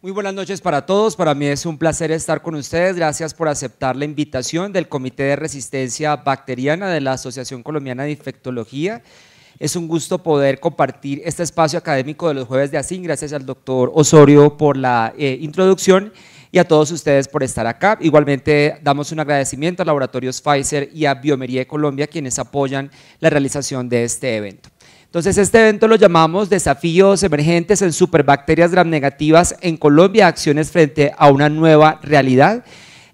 Muy buenas noches para todos, para mí es un placer estar con ustedes, gracias por aceptar la invitación del Comité de Resistencia Bacteriana de la Asociación Colombiana de Infectología. Es un gusto poder compartir este espacio académico de los jueves de ASIN, gracias al doctor Osorio por la introducción y a todos ustedes por estar acá. Igualmente damos un agradecimiento a Laboratorios Pfizer y a Biomería de Colombia, quienes apoyan la realización de este evento. Entonces este evento lo llamamos Desafíos Emergentes en Superbacterias Gram-Negativas en Colombia, acciones frente a una nueva realidad.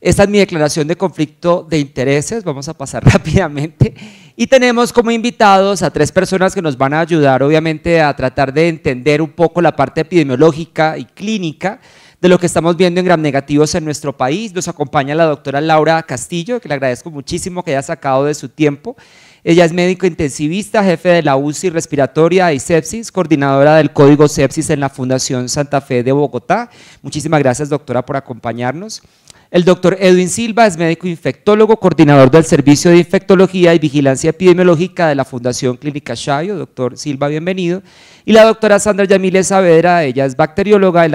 Esta es mi declaración de conflicto de intereses, vamos a pasar rápidamente. Y tenemos como invitados a 3 personas que nos van a ayudar obviamente a tratar de entender un poco la parte epidemiológica y clínica de lo que estamos viendo en gram-negativos en nuestro país. Nos acompaña la doctora Laura Castillo, que le agradezco muchísimo que haya sacado de su tiempo. Ella es médico intensivista, jefe de la UCI respiratoria y sepsis, coordinadora del Código Sepsis en la Fundación Santa Fe de Bogotá. Muchísimas gracias, doctora, por acompañarnos. El doctor Edwin Silva es médico infectólogo, coordinador del Servicio de Infectología y Vigilancia Epidemiológica de la Fundación Clínica Chayo. Doctor Silva, bienvenido. Y la doctora Sandra Yamile Saavedra, ella es bacterióloga y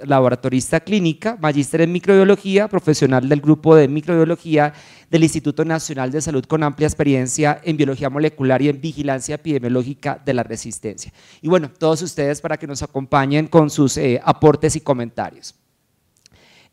laboratorista clínica, magíster en microbiología, profesional del grupo de microbiología del Instituto Nacional de Salud con amplia experiencia en biología molecular y en vigilancia epidemiológica de la resistencia. Y bueno, todos ustedes para que nos acompañen con sus aportes y comentarios.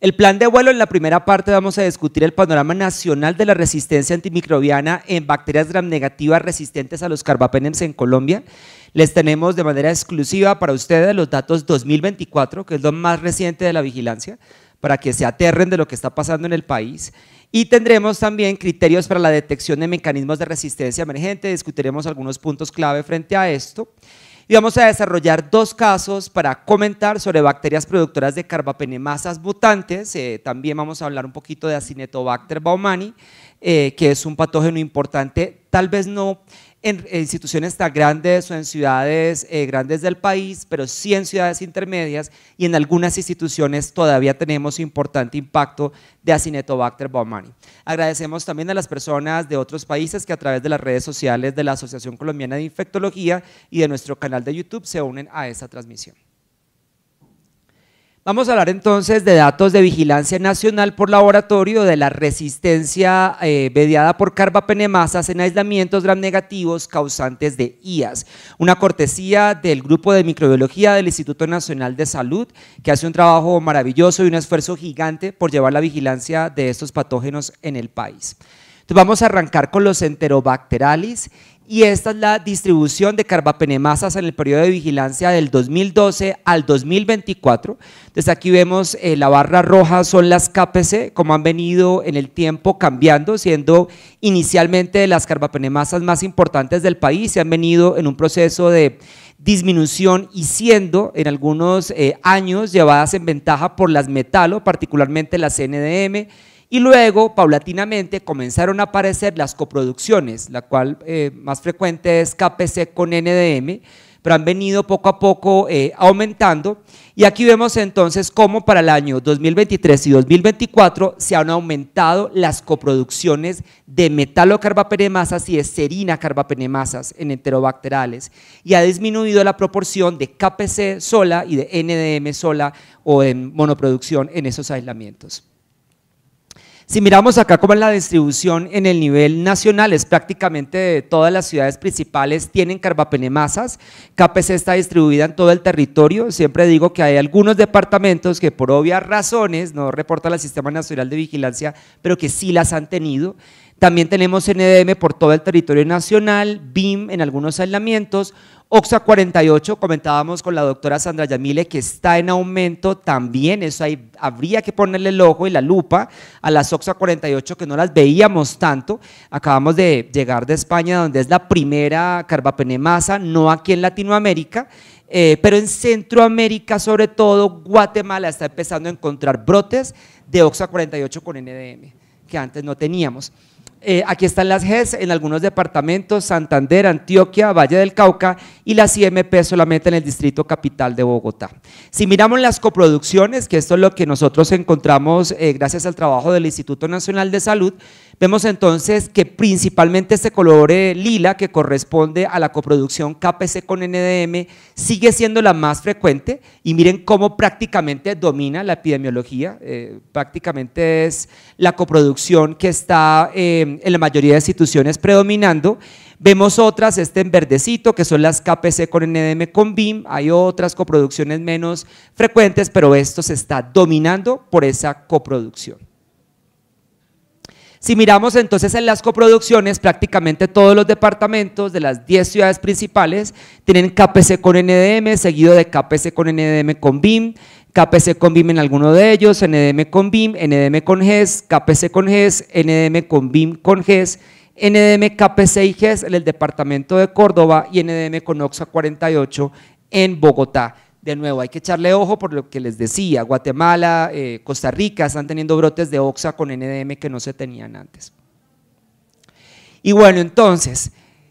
El plan de vuelo, en la primera parte vamos a discutir el panorama nacional de la resistencia antimicrobiana en bacterias gram-negativas resistentes a los carbapenems en Colombia. Les tenemos de manera exclusiva para ustedes los datos 2024, que es lo más reciente de la vigilancia, para que se aterren de lo que está pasando en el país. Y tendremos también criterios para la detección de mecanismos de resistencia emergente, discutiremos algunos puntos clave frente a esto. Y vamos a desarrollar 2 casos para comentar sobre bacterias productoras de carbapenemasas mutantes. También vamos a hablar un poquito de Acinetobacter baumannii, que es un patógeno importante, tal vez no en instituciones tan grandes o en ciudades grandes del país, pero sí en ciudades intermedias y en algunas instituciones todavía tenemos importante impacto de Acinetobacter baumannii. Agradecemos también a las personas de otros países que a través de las redes sociales de la Asociación Colombiana de Infectología y de nuestro canal de YouTube se unen a esta transmisión. Vamos a hablar entonces de datos de vigilancia nacional por laboratorio de la resistencia mediada por carbapenemasas en aislamientos gram-negativos causantes de IAS. Una cortesía del grupo de microbiología del Instituto Nacional de Salud, que hace un trabajo maravilloso y un esfuerzo gigante por llevar la vigilancia de estos patógenos en el país. Entonces vamos a arrancar con los Enterobacterales. Y esta es la distribución de carbapenemasas en el periodo de vigilancia del 2012 al 2024. Entonces aquí vemos la barra roja son las KPC, como han venido en el tiempo cambiando, siendo inicialmente las carbapenemasas más importantes del país, se han venido en un proceso de disminución y siendo en algunos años llevadas en ventaja por las metalo, particularmente las NDM. Y luego, paulatinamente, comenzaron a aparecer las coproducciones, la cual más frecuente es KPC con NDM, pero han venido poco a poco aumentando. Y aquí vemos entonces cómo para el año 2023 y 2024 se han aumentado las coproducciones de metalocarbapenemasas y de serina-carbapenemasas en enterobacterales y ha disminuido la proporción de KPC sola y de NDM sola o en monoproducción en esos aislamientos. Si miramos acá cómo es la distribución en el nivel nacional, es prácticamente todas las ciudades principales tienen carbapenemasas, KPC está distribuida en todo el territorio, siempre digo que hay algunos departamentos que por obvias razones no reportan al Sistema Nacional de Vigilancia, pero que sí las han tenido. También tenemos NDM por todo el territorio nacional, BIM en algunos aislamientos, OXA 48, comentábamos con la doctora Sandra Yamile que está en aumento también, eso ahí habría que ponerle el ojo y la lupa a las OXA 48 que no las veíamos tanto. Acabamos de llegar de España donde es la primera carbapenemasa, no aquí en Latinoamérica, pero en Centroamérica, sobre todo Guatemala, está empezando a encontrar brotes de OXA 48 con NDM que antes no teníamos. Aquí están las GES en algunos departamentos, Santander, Antioquia, Valle del Cauca, y las IMP solamente en el distrito capital de Bogotá. Si miramos las coproducciones, que esto es lo que nosotros encontramos gracias al trabajo del Instituto Nacional de Salud, vemos entonces que principalmente este color lila, que corresponde a la coproducción KPC con NDM, sigue siendo la más frecuente, y miren cómo prácticamente domina la epidemiología, prácticamente es la coproducción que está en la mayoría de instituciones predominando. Vemos otras, en verdecito, que son las KPC con NDM con BIM, hay otras coproducciones menos frecuentes, pero esto se está dominando por esa coproducción. Si miramos entonces en las coproducciones, prácticamente todos los departamentos de las 10 ciudades principales tienen KPC con NDM, seguido de KPC con NDM con BIM, KPC con BIM en alguno de ellos, NDM con BIM, NDM con GES, KPC con GES, NDM con BIM con GES, NDM, KPC y GES en el departamento de Córdoba y NDM con OXA 48 en Bogotá. De nuevo, hay que echarle ojo por lo que les decía, Guatemala, Costa Rica están teniendo brotes de OXA con NDM que no se tenían antes. Y bueno, entonces,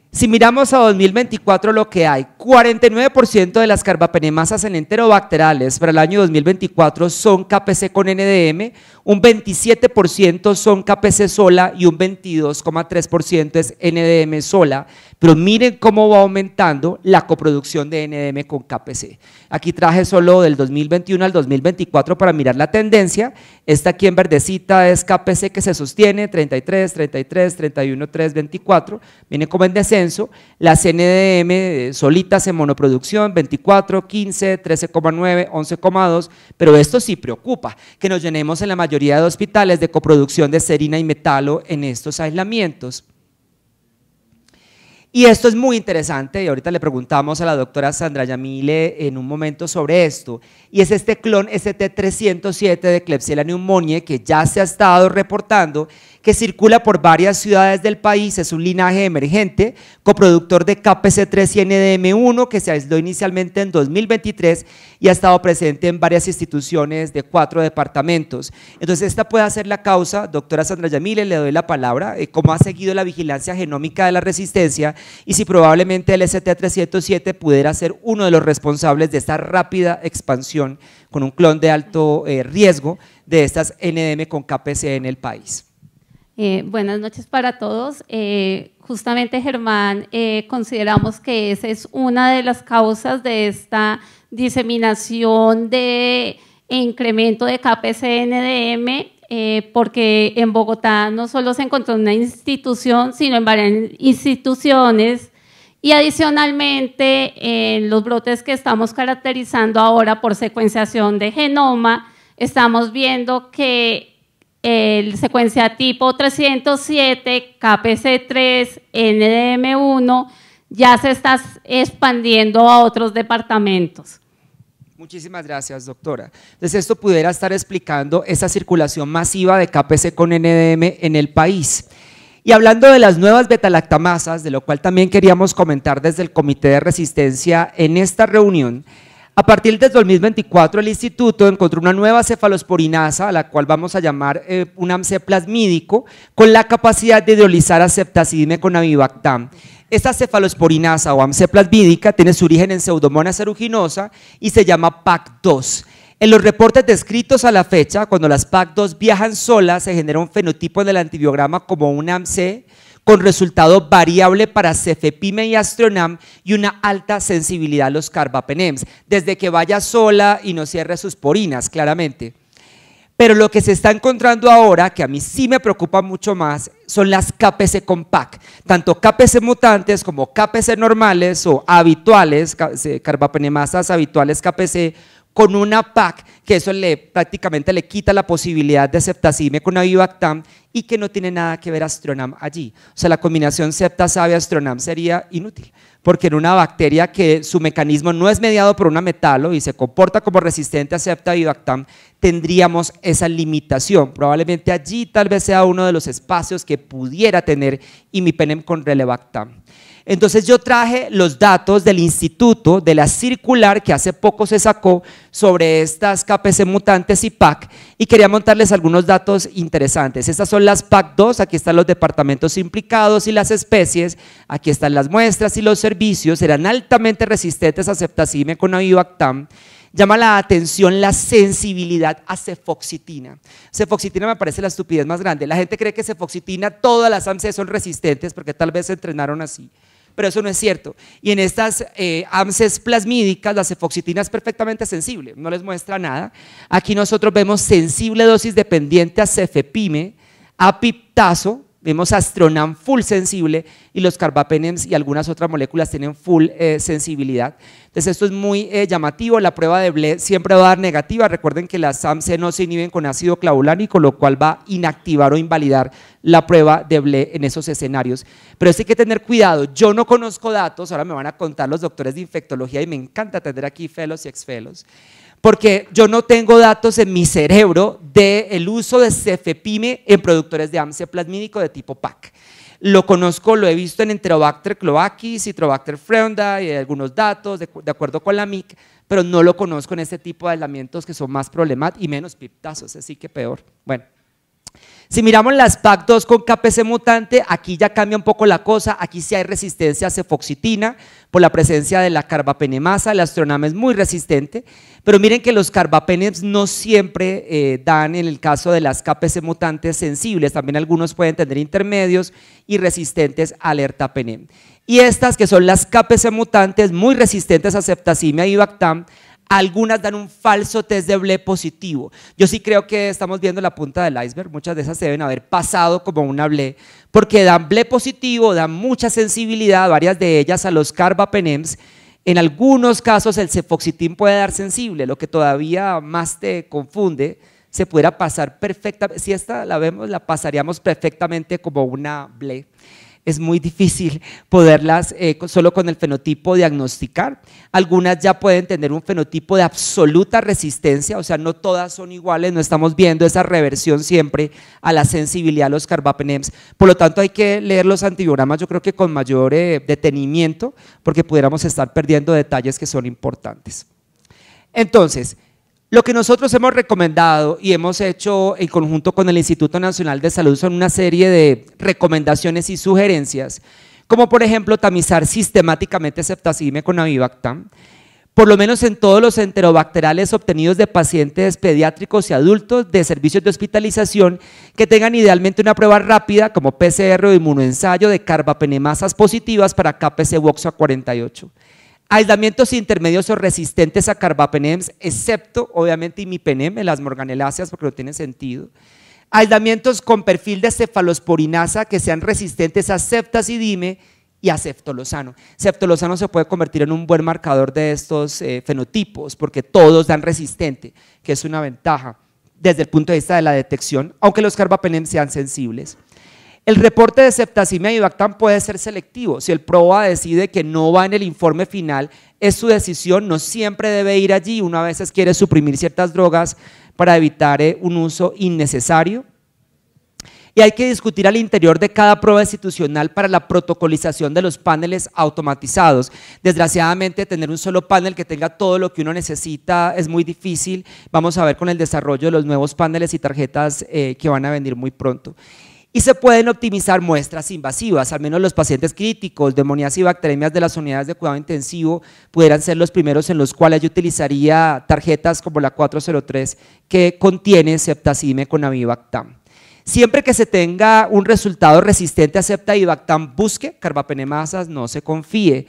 si miramos a 2024 lo que hay, 49% de las carbapenemasas en enterobacterales para el año 2024 son KPC con NDM, un 27% son KPC sola y un 22,3% es NDM sola, pero miren cómo va aumentando la coproducción de NDM con KPC. Aquí traje solo del 2021 al 2024 para mirar la tendencia. Esta aquí en verdecita es KPC que se sostiene, 33, 33, 31, 3, 24, viene como en descenso. Las NDM solitas en monoproducción, 24, 15, 13,9, 11,2, pero esto sí preocupa, que nos llenemos en la mayoría de hospitales de coproducción de serina y metalo en estos aislamientos. Y esto es muy interesante, y ahorita le preguntamos a la doctora Sandra Yamile en un momento sobre esto, y es este clon ST307 de Klebsiella pneumoniae que ya se ha estado reportando, que circula por varias ciudades del país, es un linaje emergente, coproductor de KPC3 y NDM1, que se aisló inicialmente en 2023 y ha estado presente en varias instituciones de 4 departamentos. Entonces esta puede ser la causa, doctora Sandra Yamile, le doy la palabra, cómo ha seguido la vigilancia genómica de la resistencia y si probablemente el ST307 pudiera ser uno de los responsables de esta rápida expansión con un clon de alto riesgo de estas NDM con KPC en el país. Buenas noches para todos. Justamente, Germán, consideramos que esa es una de las causas de esta diseminación de incremento de KPC-NDM, porque en Bogotá no solo se encontró en una institución, sino en varias instituciones, y adicionalmente en los brotes que estamos caracterizando ahora por secuenciación de genoma, estamos viendo que el secuenciatipo 307, KPC3, NDM1 ya se está expandiendo a otros departamentos. Muchísimas gracias, doctora. Entonces esto pudiera estar explicando esa circulación masiva de KPC con NDM en el país. Y hablando de las nuevas betalactamasas, de lo cual también queríamos comentar desde el Comité de Resistencia en esta reunión, a partir del 2024 el instituto encontró una nueva cefalosporinasa, a la cual vamos a llamar un AMC plasmídico, con la capacidad de hidrolizar a ceftazidime con avibactam. Esta cefalosporinasa o AMC plasmídica tiene su origen en Pseudomonas aeruginosa y se llama PAC2. En los reportes descritos a la fecha, cuando las PAC2 viajan solas, se genera un fenotipo en el antibiograma como un AMC, con resultado variable para cefepime y astronam y una alta sensibilidad a los carbapenems, desde que vaya sola y no cierre sus porinas, claramente. Pero lo que se está encontrando ahora, que a mí sí me preocupa mucho más, son las KPC con PAC, tanto KPC mutantes como KPC normales o habituales, carbapenemasas habituales KPC, con una PAC, que eso prácticamente le quita la posibilidad de ceftazidime con avibactam y que no tiene nada que ver astronam allí. O sea, la combinación ceftazave-astronam sería inútil, porque en una bacteria que su mecanismo no es mediado por una metalo y se comporta como resistente a ceftavibactam, tendríamos esa limitación. Probablemente allí tal vez sea uno de los espacios que pudiera tener imipenem con relebactam. Entonces yo traje los datos del instituto, de la circular que hace poco se sacó sobre estas KPC mutantes y PAC, y quería montarles algunos datos interesantes. Estas son las PAC2, aquí están los departamentos implicados y las especies, aquí están las muestras y los servicios, eran altamente resistentes a ceftazime con avibactam. Llama la atención la sensibilidad a cefoxitina. Cefoxitina me parece la estupidez más grande. La gente cree que cefoxitina, todas las AMC son resistentes porque tal vez se entrenaron así, pero eso no es cierto. Y en estas AMCs plasmídicas, la cefoxitina es perfectamente sensible, no les muestra nada. Aquí nosotros vemos sensible dosis dependiente a cefepime, a piptazo, vemos Astronam full sensible y los carbapenems y algunas otras moléculas tienen full sensibilidad. Entonces esto es muy llamativo. La prueba de BLE siempre va a dar negativa. Recuerden que las AMC no se inhiben con ácido clavulánico, lo cual va a inactivar o invalidar la prueba de BLE en esos escenarios. Pero esto hay que tener cuidado. Yo no conozco datos, ahora me van a contar los doctores de infectología y me encanta tener aquí fellows y ex-fellows, porque yo no tengo datos en mi cerebro del uso de cefepime en productores de AMC plasmídico de tipo PAC. Lo conozco, lo he visto en Enterobacter cloacis, Citrobacter freunda y algunos datos de acuerdo con la MIC, pero no lo conozco en este tipo de aislamientos que son más problemáticos y menos piptazos, así que peor. Bueno. Si miramos las PAC2 con KPC mutante, aquí ya cambia un poco la cosa, aquí sí hay resistencia a cefoxitina por la presencia de la carbapenemasa, el Astronam es muy resistente, pero miren que los carbapenems no siempre dan en el caso de las KPC mutantes sensibles, también algunos pueden tener intermedios y resistentes al ertapenem. Y estas que son las KPC mutantes muy resistentes a ceftazimia y avibactam, algunas dan un falso test de BLE positivo. Yo sí creo que estamos viendo la punta del iceberg, muchas de esas deben haber pasado como una BLE, porque dan BLE positivo, dan mucha sensibilidad, varias de ellas a los carbapenems. En algunos casos el cefoxitin puede dar sensible, lo que todavía más te confunde, se pudiera pasar perfectamente, si esta la vemos la pasaríamos perfectamente como una BLE. Es muy difícil poderlas solo con el fenotipo diagnosticar. Algunas ya pueden tener un fenotipo de absoluta resistencia, o sea, no todas son iguales, no estamos viendo esa reversión siempre a la sensibilidad a los carbapenems. Por lo tanto, hay que leer los antibiogramas, yo creo que con mayor detenimiento, porque pudiéramos estar perdiendo detalles que son importantes. Entonces, lo que nosotros hemos recomendado y hemos hecho en conjunto con el Instituto Nacional de Salud son una serie de recomendaciones y sugerencias, como por ejemplo tamizar sistemáticamente ceftazime con avibactam, por lo menos en todos los enterobacterales obtenidos de pacientes pediátricos y adultos de servicios de hospitalización que tengan idealmente una prueba rápida como PCR o inmunoensayo de carbapenemasas positivas para KPC WOX-A48. Aislamientos intermedios o resistentes a carbapenems, excepto obviamente imipenem, las morganeláceas, porque no tiene sentido. Aislamientos con perfil de cefalosporinasa que sean resistentes a ceftazidime y a ceftolozano. Ceftolozano se puede convertir en un buen marcador de estos fenotipos porque todos dan resistente, que es una ventaja desde el punto de vista de la detección, aunque los carbapenems sean sensibles. El reporte de ceftazimia y avibactam puede ser selectivo. Si el PROA decide que no va en el informe final, es su decisión, no siempre debe ir allí. Uno a veces quiere suprimir ciertas drogas para evitar un uso innecesario. Y hay que discutir al interior de cada prueba institucional para la protocolización de los paneles automatizados. Desgraciadamente, tener un solo panel que tenga todo lo que uno necesita es muy difícil. Vamos a ver con el desarrollo de los nuevos paneles y tarjetas que van a venir muy pronto. Y se pueden optimizar muestras invasivas, al menos los pacientes críticos, neumonías y bacteremias de las unidades de cuidado intensivo pudieran ser los primeros en los cuales yo utilizaría tarjetas como la 403 que contiene ceftazime con avibactam. Siempre que se tenga un resultado resistente a ceftazidime, busque carbapenemasas, no se confíe.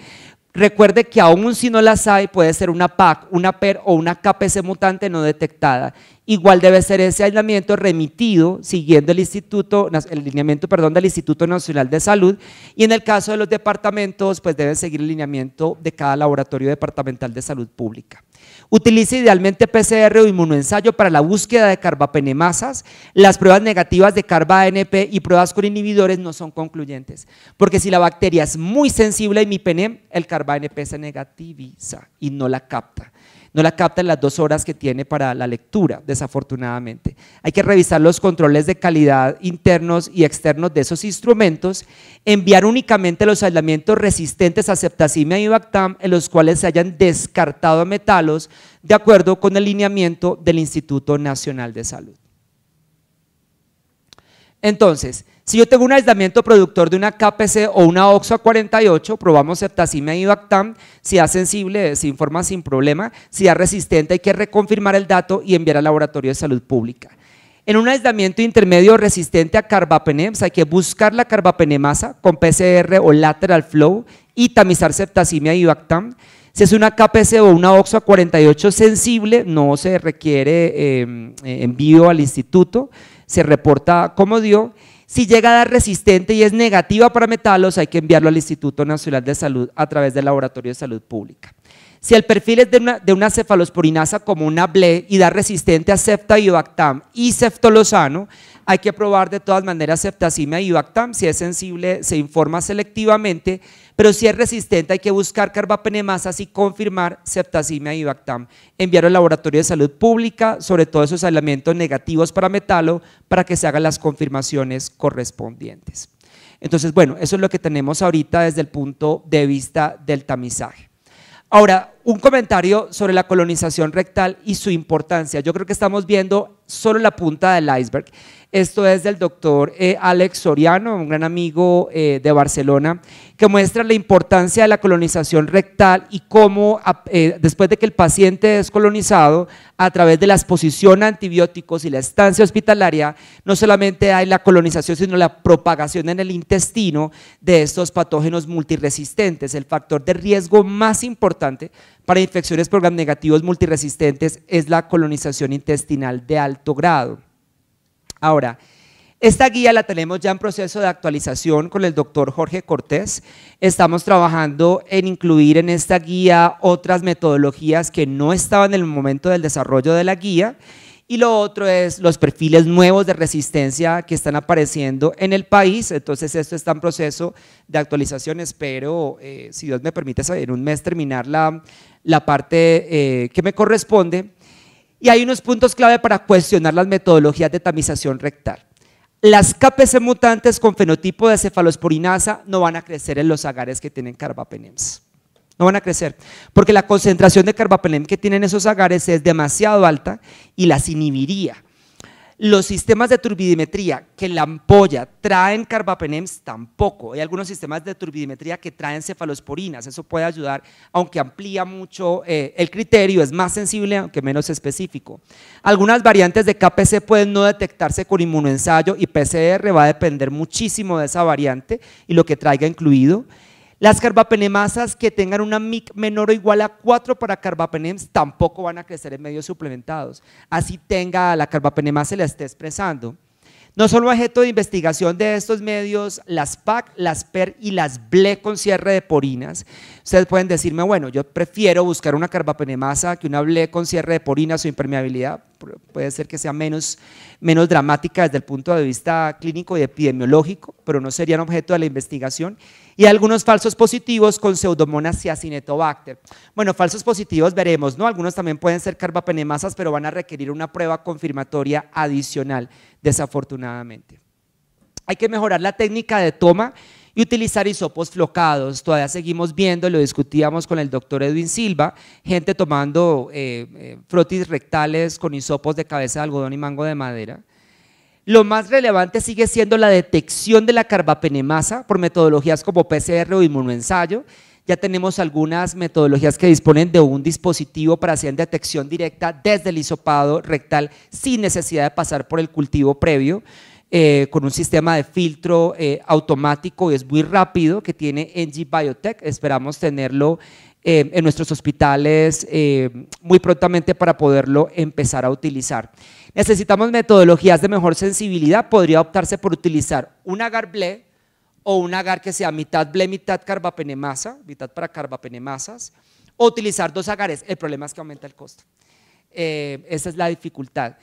Recuerde que aún si no las hay, puede ser una PAC, una PER o una KPC mutante no detectada. Igual debe ser ese aislamiento remitido siguiendo el lineamiento del Instituto Nacional de Salud, y en el caso de los departamentos pues deben seguir el lineamiento de cada laboratorio departamental de salud pública. Utilice idealmente PCR o inmunoensayo para la búsqueda de carbapenemasas. Las pruebas negativas de carba-ANP y pruebas con inhibidores no son concluyentes, porque si la bacteria es muy sensible a imipenem, el carba-ANP se negativiza y no la capta. no la capta en las 2 horas que tiene para la lectura, desafortunadamente. Hay que revisar los controles de calidad internos y externos de esos instrumentos, enviar únicamente los aislamientos resistentes a ceftazimia y Bactam en los cuales se hayan descartado metalos de acuerdo con el lineamiento del Instituto Nacional de Salud. Entonces, si yo tengo un aislamiento productor de una KPC o una OXO-48, probamos ceftazimia y Bactam, si da sensible se informa sin problema, si da resistente hay que reconfirmar el dato y enviar al laboratorio de salud pública. En un aislamiento intermedio resistente a carbapenems hay que buscar la carbapenemasa con PCR o lateral flow y tamizar ceftazimia y Bactam. Si es una KPC o una OXO-48 sensible, no se requiere envío al instituto, se reporta como dio. Si llega a dar resistente y es negativa para metalos, hay que enviarlo al Instituto Nacional de Salud a través del Laboratorio de Salud Pública. Si el perfil es de una cefalosporinasa como una BLE y da resistente a cefta y Bactam y ceftolozano, hay que probar de todas maneras ceftazimia y Bactam. Si es sensible, se informa selectivamente, pero si es resistente hay que buscar carbapenemasas y confirmar ceftazimia y Bactam. Enviar al Laboratorio de Salud Pública, sobre todo esos aislamientos negativos para metalo, para que se hagan las confirmaciones correspondientes. Entonces, bueno, eso es lo que tenemos ahorita desde el punto de vista del tamizaje. Ahora, un comentario sobre la colonización rectal y su importancia. Yo creo que estamos viendo solo la punta del iceberg. Esto es del doctor Alex Soriano, un gran amigo de Barcelona, que muestra la importancia de la colonización rectal y cómo después de que el paciente es colonizado, a través de la exposición a antibióticos y la estancia hospitalaria, no solamente hay la colonización, sino la propagación en el intestino de estos patógenos multiresistentes. El factor de riesgo más importante para infecciones por gram negativos multiresistentes es la colonización intestinal de alto grado. Ahora, esta guía la tenemos ya en proceso de actualización con el doctor Jorge Cortés. Estamos trabajando en incluir en esta guía otras metodologías que no estaban en el momento del desarrollo de la guía. Y lo otro es los perfiles nuevos de resistencia que están apareciendo en el país. Entonces esto está en proceso de actualización. Espero, si Dios me permite, en un mes terminar la parte que me corresponde. Y hay unos puntos clave para cuestionar las metodologías de tamización rectal. Las KPC mutantes con fenotipo de cefalosporinasa no van a crecer en los agares que tienen carbapenems. No van a crecer, porque la concentración de carbapenem que tienen esos agares es demasiado alta y las inhibiría. Los sistemas de turbidimetría que la ampolla traen carbapenems tampoco. Hay algunos sistemas de turbidimetría que traen cefalosporinas, eso puede ayudar, aunque amplía mucho el criterio, es más sensible aunque menos específico. Algunas variantes de KPC pueden no detectarse con inmunoensayo y PCR va a depender muchísimo de esa variante y lo que traiga incluido. Las carbapenemasas que tengan una MIC menor o igual a 4 para carbapenems tampoco van a crecer en medios suplementados, así tenga la carbapenemasa se la esté expresando. No son objeto de investigación de estos medios las PAC, las PER y las BLE con cierre de porinas. Ustedes pueden decirme, bueno, yo prefiero buscar una carbapenemasa que una BLE con cierre de porinas o impermeabilidad, puede ser que sea menos dramática desde el punto de vista clínico y epidemiológico, pero no serían objeto de la investigación. Y algunos falsos positivos con Pseudomonas acinetobacter. Bueno, falsos positivos veremos, ¿no? Algunos también pueden ser carbapenemasas, pero van a requerir una prueba confirmatoria adicional, desafortunadamente. Hay que mejorar la técnica de toma y utilizar hisopos flocados. Todavía seguimos viendo, lo discutíamos con el doctor Edwin Silva, gente tomando frotis rectales con hisopos de cabeza de algodón y mango de madera. Lo más relevante sigue siendo la detección de la carbapenemasa por metodologías como PCR o inmunoensayo. Ya tenemos algunas metodologías que disponen de un dispositivo para hacer detección directa desde el hisopado rectal sin necesidad de pasar por el cultivo previo, con un sistema de filtro automático y es muy rápido que tiene NG Biotech. Esperamos tenerlo en nuestros hospitales muy prontamente para poderlo empezar a utilizar. Necesitamos metodologías de mejor sensibilidad. Podría optarse por utilizar un agar BLE o un agar que sea mitad BLE, mitad carbapenemasa, mitad para carbapenemasas, o utilizar 2 agares. El problema es que aumenta el costo. Esa es la dificultad.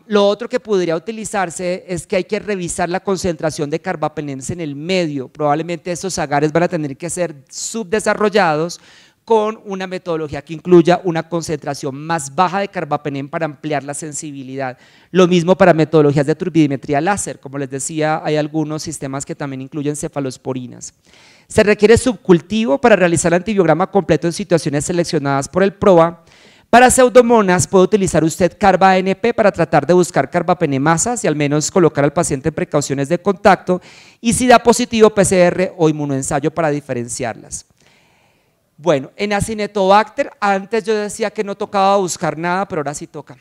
Lo otro que podría utilizarse es que hay que revisar la concentración de carbapenems en el medio. Probablemente estos agares van a tener que ser subdesarrollados con una metodología que incluya una concentración más baja de carbapenem para ampliar la sensibilidad. Lo mismo para metodologías de turbidimetría láser, como les decía, hay algunos sistemas que también incluyen cefalosporinas. Se requiere subcultivo para realizar el antibiograma completo en situaciones seleccionadas por el PROA. Para pseudomonas puede utilizar usted carba-ANP para tratar de buscar carbapenemasas y al menos colocar al paciente en precauciones de contacto, y si da positivo PCR o inmunoensayo para diferenciarlas. Bueno, en Acinetobacter, antes yo decía que no tocaba buscar nada, pero ahora sí toca.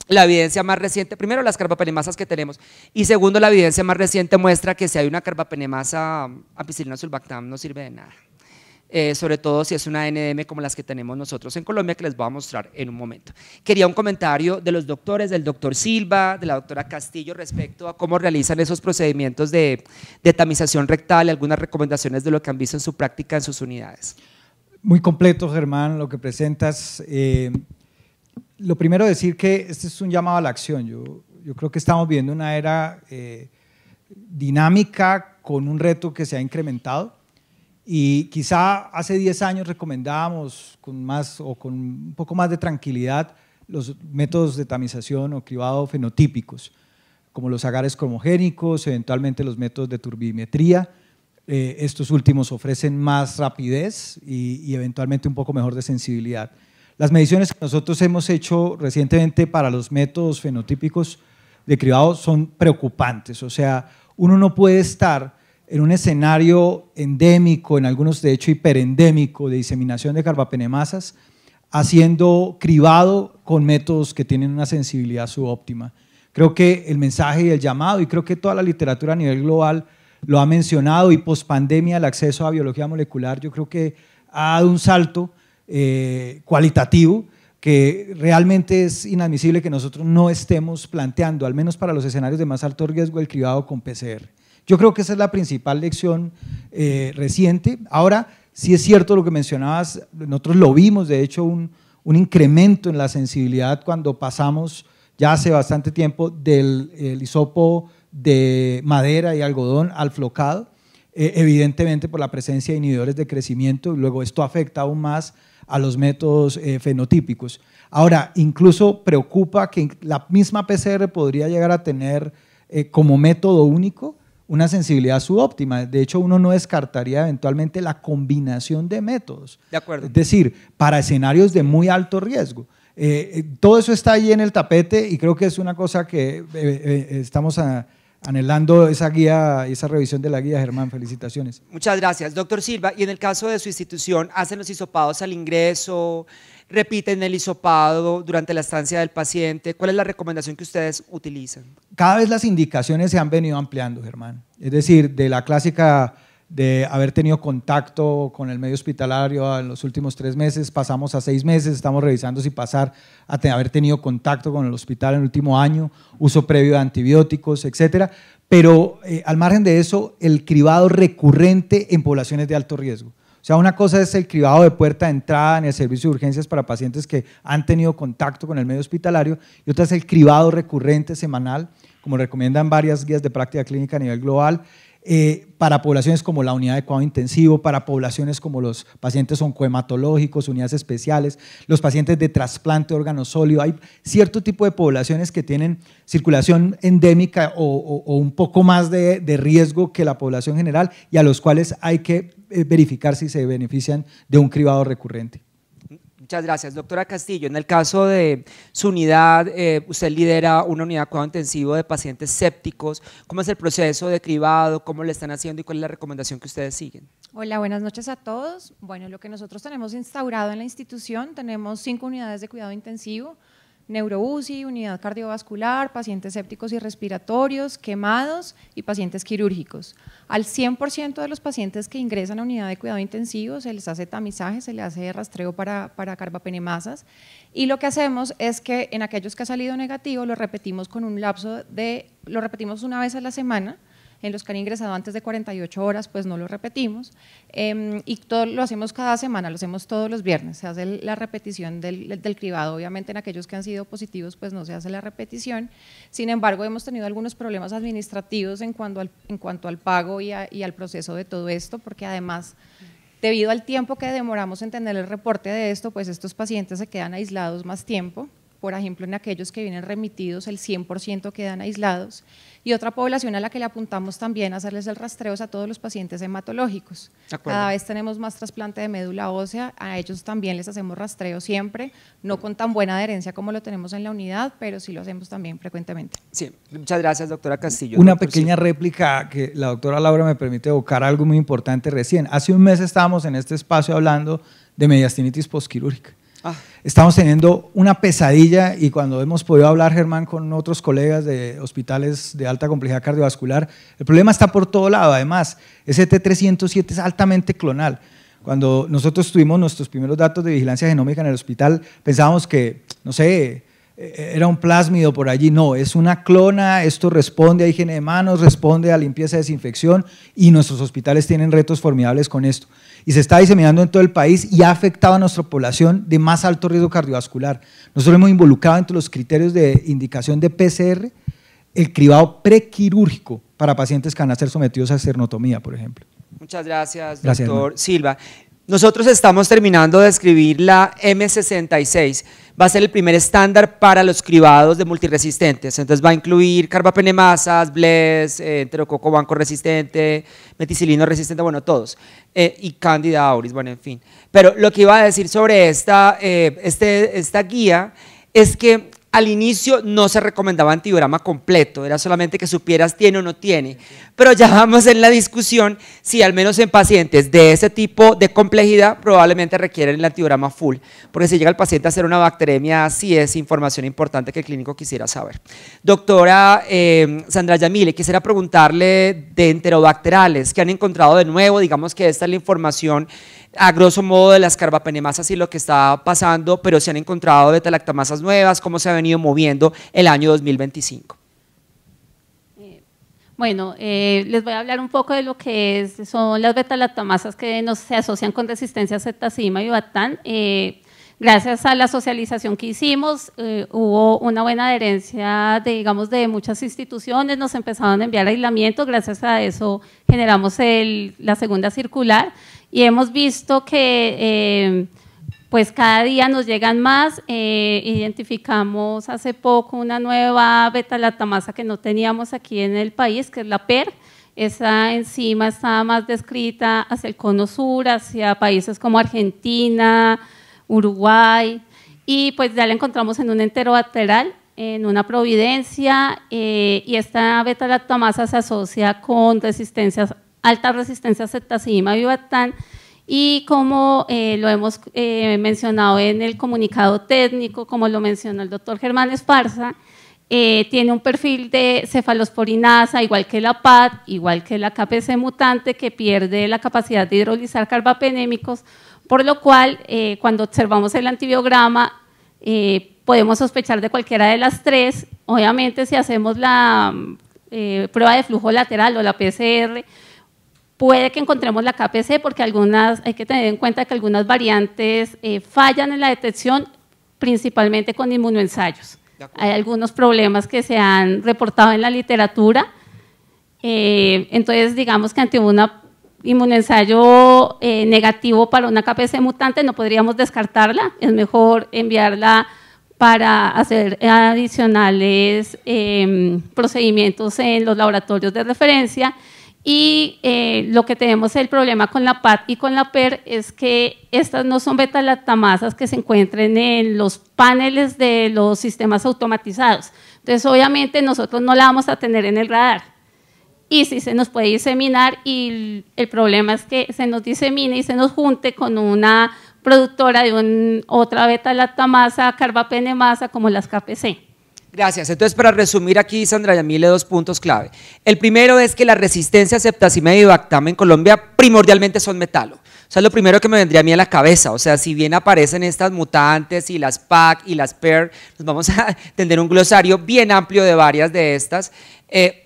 La evidencia más reciente, primero las carbapenemasas que tenemos, y segundo la evidencia más reciente muestra que si hay una carbapenemasa, ampicilina sulbactam no sirve de nada. Sobre todo si es una NDM como las que tenemos nosotros en Colombia, que les voy a mostrar en un momento. Quería un comentario de los doctores, del doctor Silva, de la doctora Castillo, respecto a cómo realizan esos procedimientos de tamización rectal y algunas recomendaciones de lo que han visto en su práctica en sus unidades. Muy completo, Germán, lo que presentas. Lo primero decir que este es un llamado a la acción. Yo creo que estamos viviendo una era dinámica con un reto que se ha incrementado. Y quizá hace 10 años recomendábamos con un poco más de tranquilidad los métodos de tamización o cribado fenotípicos, como los agares cromogénicos, eventualmente los métodos de turbidimetría. Estos últimos ofrecen más rapidez y eventualmente un poco mejor de sensibilidad. Las mediciones que nosotros hemos hecho recientemente para los métodos fenotípicos de cribado son preocupantes. O sea, uno no puede estar en un escenario endémico, en algunos de hecho hiperendémico, de diseminación de carbapenemasas, haciendo cribado con métodos que tienen una sensibilidad subóptima. Creo que el mensaje y el llamado, y creo que toda la literatura a nivel global lo ha mencionado, y pospandemia el acceso a biología molecular, yo creo que ha dado un salto cualitativo que realmente es inadmisible que nosotros no estemos planteando, al menos para los escenarios de más alto riesgo, el cribado con PCR. Yo creo que esa es la principal lección reciente. Ahora, sí es cierto lo que mencionabas, nosotros lo vimos, de hecho, un incremento en la sensibilidad cuando pasamos ya hace bastante tiempo del hisopo de madera y algodón al flocado, evidentemente por la presencia de inhibidores de crecimiento, y luego esto afecta aún más a los métodos fenotípicos. Ahora, incluso preocupa que la misma PCR podría llegar a tener como método único una sensibilidad subóptima. De hecho, uno no descartaría eventualmente la combinación de métodos. De acuerdo. Es decir, para escenarios de muy alto riesgo. Todo eso está ahí en el tapete y creo que es una cosa que estamos anhelando esa guía, esa revisión de la guía. Germán, felicitaciones. Muchas gracias. Doctor Silva, y en el caso de su institución, ¿hacen los hisopados al ingreso? ¿Repiten el hisopado durante la estancia del paciente? ¿Cuál es la recomendación que ustedes utilizan? Cada vez las indicaciones se han venido ampliando, Germán. Es decir, de la clásica de haber tenido contacto con el medio hospitalario en los últimos 3 meses, pasamos a 6 meses, estamos revisando si pasar a haber tenido contacto con el hospital en el último año, uso previo de antibióticos, etcétera. Pero al margen de eso, el cribado recurrente en poblaciones de alto riesgo. O sea, una cosa es el cribado de puerta de entrada en el servicio de urgencias para pacientes que han tenido contacto con el medio hospitalario, y otra es el cribado recurrente semanal, como recomiendan varias guías de práctica clínica a nivel global, para poblaciones como la unidad de cuidado intensivo, para poblaciones como los pacientes oncohematológicos, unidades especiales, los pacientes de trasplante de órgano sólido. Hay cierto tipo de poblaciones que tienen circulación endémica o un poco más de riesgo que la población general, y a los cuales hay que verificar si se benefician de un cribado recurrente. Muchas gracias. Doctora Castillo, en el caso de su unidad, usted lidera una unidad de cuidado intensivo de pacientes sépticos. ¿Cómo es el proceso de cribado? ¿Cómo le están haciendo y cuál es la recomendación que ustedes siguen? Hola, buenas noches a todos. Bueno, lo que nosotros tenemos instaurado en la institución, tenemos 5 unidades de cuidado intensivo, neuro-UCI, unidad cardiovascular, pacientes sépticos y respiratorios, quemados y pacientes quirúrgicos. Al 100% de los pacientes que ingresan a unidad de cuidado intensivo se les hace tamizaje, se les hace rastreo para carbapenemasas, y lo que hacemos es que en aquellos que ha salido negativo lo repetimos con un lapso lo repetimos una vez a la semana. En los que han ingresado antes de 48 horas, pues no lo repetimos, y todo lo hacemos cada semana, lo hacemos todos los viernes, se hace la repetición del cribado. Obviamente en aquellos que han sido positivos, pues no se hace la repetición. Sin embargo, hemos tenido algunos problemas administrativos en cuanto al pago y al proceso de todo esto, porque además Debido al tiempo que demoramos en tener el reporte de esto, pues estos pacientes se quedan aislados más tiempo. Por ejemplo, en aquellos que vienen remitidos, el 100% quedan aislados. Y otra población a la que le apuntamos también a hacerles el rastreo es a todos los pacientes hematológicos. Cada vez tenemos más trasplante de médula ósea, a ellos también les hacemos rastreo siempre, no con tan buena adherencia como lo tenemos en la unidad, pero sí lo hacemos también frecuentemente. Sí, muchas gracias, doctora Castillo. Una pequeña réplica que la doctora Laura me permite evocar algo muy importante recién. Hace un mes estábamos en este espacio hablando de mediastinitis postquirúrgica. Estamos teniendo una pesadilla y cuando hemos podido hablar, Germán, con otros colegas de hospitales de alta complejidad cardiovascular, el problema está por todo lado. Además, ese T307 es altamente clonal. Cuando nosotros tuvimos nuestros primeros datos de vigilancia genómica en el hospital, pensábamos que, no sé, era un plásmido por allí. No, es una clona, esto responde a higiene de manos, responde a limpieza y desinfección y nuestros hospitales tienen retos formidables con esto. Y se está diseminando en todo el país y ha afectado a nuestra población de más alto riesgo cardiovascular. Nosotros hemos involucrado entre los criterios de indicación de PCR el cribado prequirúrgico para pacientes que van a ser sometidos a esternotomía, por ejemplo. Muchas gracias, doctor Silva. Nosotros estamos terminando de escribir la M66, va a ser el primer estándar para los cribados de multiresistentes, entonces va a incluir carbapenemasas, BLES, enterococo banco resistente, meticilino resistente, bueno, todos, y Candida auris, bueno, en fin. Pero lo que iba a decir sobre esta guía es que al inicio no se recomendaba antibiograma completo, era solamente que supieras tiene o no tiene, pero ya vamos en la discusión si al menos en pacientes de ese tipo de complejidad probablemente requieren el antibiograma full, porque si llega el paciente a hacer una bacteremia sí es información importante que el clínico quisiera saber. Doctora Sandra Yamile, quisiera preguntarle de enterobacterales, ¿qué han encontrado de nuevo? Digamos que esta es la información a grosso modo de las carbapenemasas y lo que está pasando, pero se han encontrado beta-lactamasas nuevas, ¿cómo se ha venido moviendo el año 2025? Bueno, les voy a hablar un poco de lo que son las beta-lactamasas que se asocian con resistencia a ceftazidima y bactán. Gracias a la socialización que hicimos, hubo una buena adherencia de muchas instituciones, nos empezaron a enviar aislamiento, gracias a eso generamos la segunda circular y hemos visto que pues cada día nos llegan más, identificamos hace poco una nueva beta-lactamasa que no teníamos aquí en el país, que es la PER. Esa enzima está más descrita hacia el cono sur, hacia países como Argentina, Uruguay, y pues ya la encontramos en un enterobacterial, en una providencia, y esta beta-lactamasa se asocia con alta resistencia a ceftazidima y bactán, y como lo hemos mencionado en el comunicado técnico, como lo mencionó el doctor Germán Esparza, tiene un perfil de cefalosporinasa, igual que la PAD, igual que la KPC mutante, que pierde la capacidad de hidrolizar carbapenémicos, por lo cual cuando observamos el antibiograma podemos sospechar de cualquiera de las tres. Obviamente si hacemos la prueba de flujo lateral o la PCR, puede que encontremos la KPC porque hay que tener en cuenta que algunas variantes fallan en la detección, principalmente con inmunoensayos. Hay algunos problemas que se han reportado en la literatura, entonces digamos que ante una inmunoensayo negativo para una KPC mutante no podríamos descartarla, es mejor enviarla para hacer adicionales procedimientos en los laboratorios de referencia. Y lo que tenemos el problema con la PAD y con la PER es que estas no son beta-lactamasas que se encuentren en los paneles de los sistemas automatizados. Entonces, obviamente, nosotros no la vamos a tener en el radar. Y sí se nos puede diseminar y el problema es que se nos disemine y se nos junte con una productora de otra beta-lactamasa, carbapenemasa, como las KPC. Gracias. Entonces, para resumir aquí, Sandra Yamile, 2 puntos clave. El primero es que la resistencia a ceftazidima y bactam en Colombia primordialmente son metalo. O sea, es lo primero que me vendría a mí a la cabeza. O sea, si bien aparecen estas mutantes y las PAC y las PER, nos vamos a tener un glosario bien amplio de varias de estas.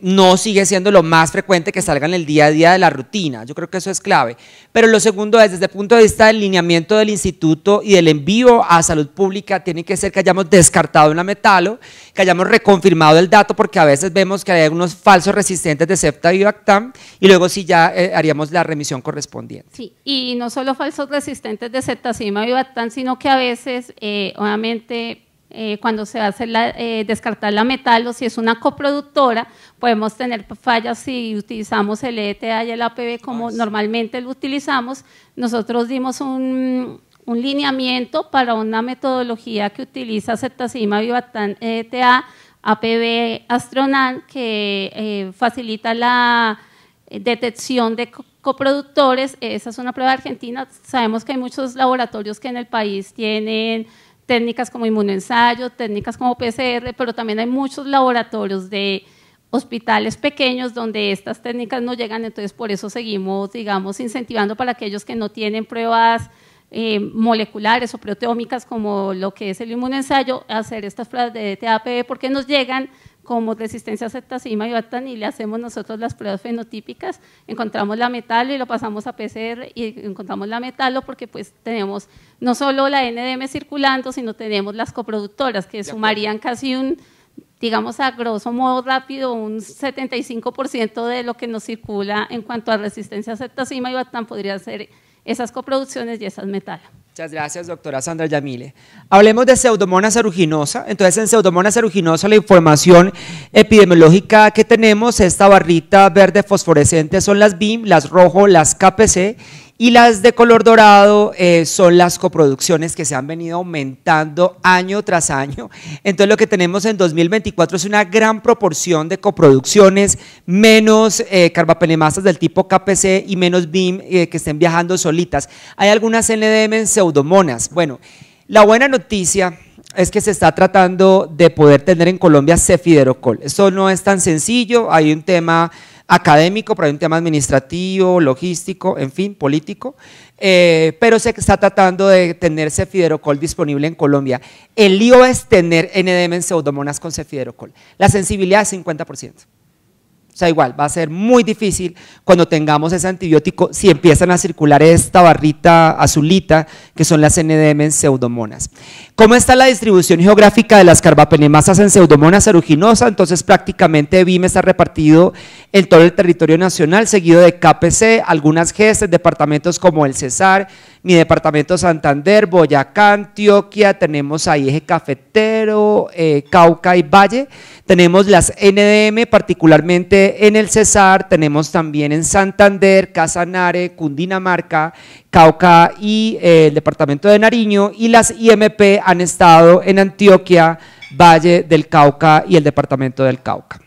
no sigue siendo lo más frecuente que salga en el día a día de la rutina. Yo creo que eso es clave. Pero lo segundo es, desde el punto de vista del lineamiento del instituto y del envío a salud pública, tiene que ser que hayamos descartado una metalo, que hayamos reconfirmado el dato, porque a veces vemos que hay algunos falsos resistentes de Ceftavibactam y luego sí ya haríamos la remisión correspondiente. Sí, y no solo falsos resistentes de Ceftazimab-Avibactam, sino que a veces, obviamente, cuando se hace descartar la metalo, si es una coproductora, podemos tener fallas si utilizamos el ETA y el APB como normalmente lo utilizamos. Nosotros dimos un lineamiento para una metodología que utiliza Ceftazimab-Avibactam ETA, APB Astronan, que facilita la detección de coproductores. Esa es una prueba argentina. Sabemos que hay muchos laboratorios que en el país tienen técnicas como inmunoensayo, técnicas como PCR, pero también hay muchos laboratorios de hospitales pequeños donde estas técnicas no llegan, entonces por eso seguimos, digamos, incentivando para aquellos que no tienen pruebas moleculares o proteómicas como lo que es el inmunoensayo, hacer estas pruebas de TAPB, porque nos llegan como resistencia a Ceftazimab-Avibactam y le hacemos nosotros las pruebas fenotípicas, encontramos la metalo y lo pasamos a PCR y encontramos la metalo porque pues tenemos no solo la NDM circulando, sino tenemos las coproductoras que sumarían casi digamos a grosso modo rápido, un 75% de lo que nos circula en cuanto a resistencia a Ceftazimab-Avibactam podría ser esas coproducciones y esas metalas. Muchas gracias, doctora Sandra Yamile. Hablemos de Pseudomonas aeruginosa. Entonces, en Pseudomonas aeruginosa, la información epidemiológica que tenemos, esta barrita verde fosforescente son las BIM, las rojo, las KPC, y las de color dorado son las coproducciones que se han venido aumentando año tras año. Entonces lo que tenemos en 2024 es una gran proporción de coproducciones, menos carbapenemasas del tipo KPC y menos BIM que estén viajando solitas. Hay algunas NDM en Pseudomonas. Bueno, la buena noticia es que se está tratando de poder tener en Colombia cefiderocol. Esto no es tan sencillo, hay un tema académico, pero hay un tema administrativo, logístico, en fin, político, pero se está tratando de tener cefiderocol disponible en Colombia. El lío es tener NDM en Pseudomonas con cefiderocol. La sensibilidad es 50%. O sea, igual, va a ser muy difícil cuando tengamos ese antibiótico si empiezan a circular esta barrita azulita que son las NDM en Pseudomonas. ¿Cómo está la distribución geográfica de las carbapenemasas en Pseudomonas aeruginosa? Entonces prácticamente BIM está repartido en todo el territorio nacional, seguido de KPC, algunas GES, departamentos como el Cesar, mi departamento Santander, Boyacá, Antioquia, tenemos ahí Eje Cafetero, Cauca y Valle, tenemos las NDM particularmente en el Cesar, tenemos también en Santander, Casanare, Cundinamarca, Cauca y el departamento de Nariño, y las IMP han estado en Antioquia, Valle del Cauca y el departamento del Cauca.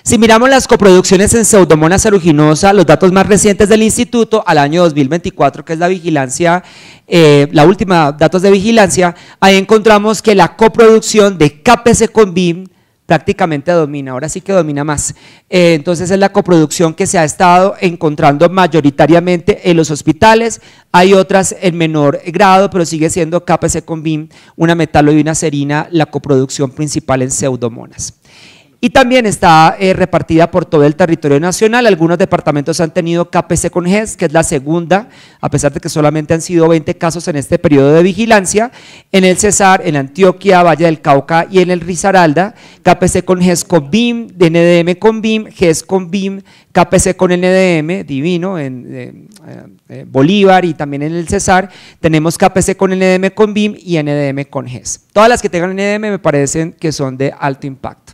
Si miramos las coproducciones en Pseudomonas aeruginosa, los datos más recientes del instituto al año 2024, que es la vigilancia, la última datos de vigilancia, ahí encontramos que la coproducción de KPC con BIM prácticamente domina, ahora sí que domina más. Entonces es la coproducción que se ha estado encontrando mayoritariamente en los hospitales, hay otras en menor grado, pero sigue siendo KPC con BIM, una metalo y una serina, la coproducción principal en Pseudomonas. Y también está repartida por todo el territorio nacional. Algunos departamentos han tenido KPC con GES, que es la segunda, a pesar de que solamente han sido 20 casos en este periodo de vigilancia. En el Cesar, en Antioquia, Valle del Cauca y en el Risaralda, KPC con GES con BIM, NDM con BIM, GES con BIM, KPC con NDM, divino, en Bolívar y también en el Cesar. Tenemos KPC con NDM con BIM y NDM con GES. Todas las que tengan NDM me parecen que son de alto impacto.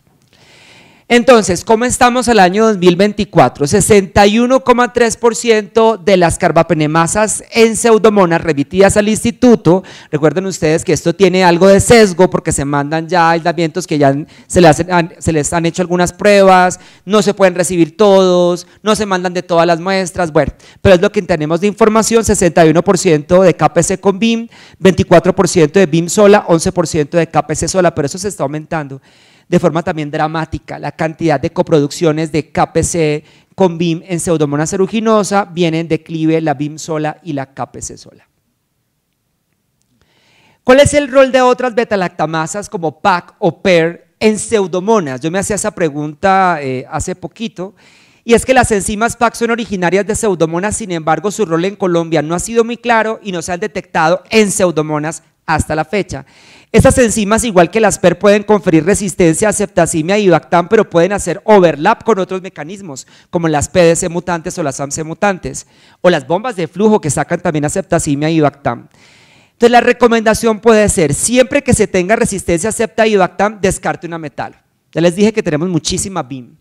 Entonces, ¿cómo estamos al año 2024? 61,3% de las carbapenemasas en Pseudomonas remitidas al instituto. Recuerden ustedes que esto tiene algo de sesgo porque se mandan ya aislamientos que ya se les han hecho algunas pruebas, no se pueden recibir todos, no se mandan de todas las muestras, bueno, pero es lo que tenemos de información: 61% de KPC con BIM, 24% de BIM sola, 11% de KPC sola, pero eso se está aumentando de forma también dramática. La cantidad de coproducciones de KPC con BIM en Pseudomonas aeruginosa viene en declive la BIM sola y la KPC sola. ¿Cuál es el rol de otras betalactamasas como PAC o PER en Pseudomonas? Yo me hacía esa pregunta hace poquito, y es que las enzimas PAC son originarias de Pseudomonas, sin embargo su rol en Colombia no ha sido muy claro y no se han detectado en Pseudomonas hasta la fecha. Estas enzimas, igual que las PER, pueden conferir resistencia a ceftazimia y Ibactam, pero pueden hacer overlap con otros mecanismos, como las PDC mutantes o las AMC mutantes, o las bombas de flujo que sacan también a ceftazimia y Ibactam. Entonces la recomendación puede ser, siempre que se tenga resistencia a cepta y Ibactam, descarte una metalo. Ya les dije que tenemos muchísima BIM.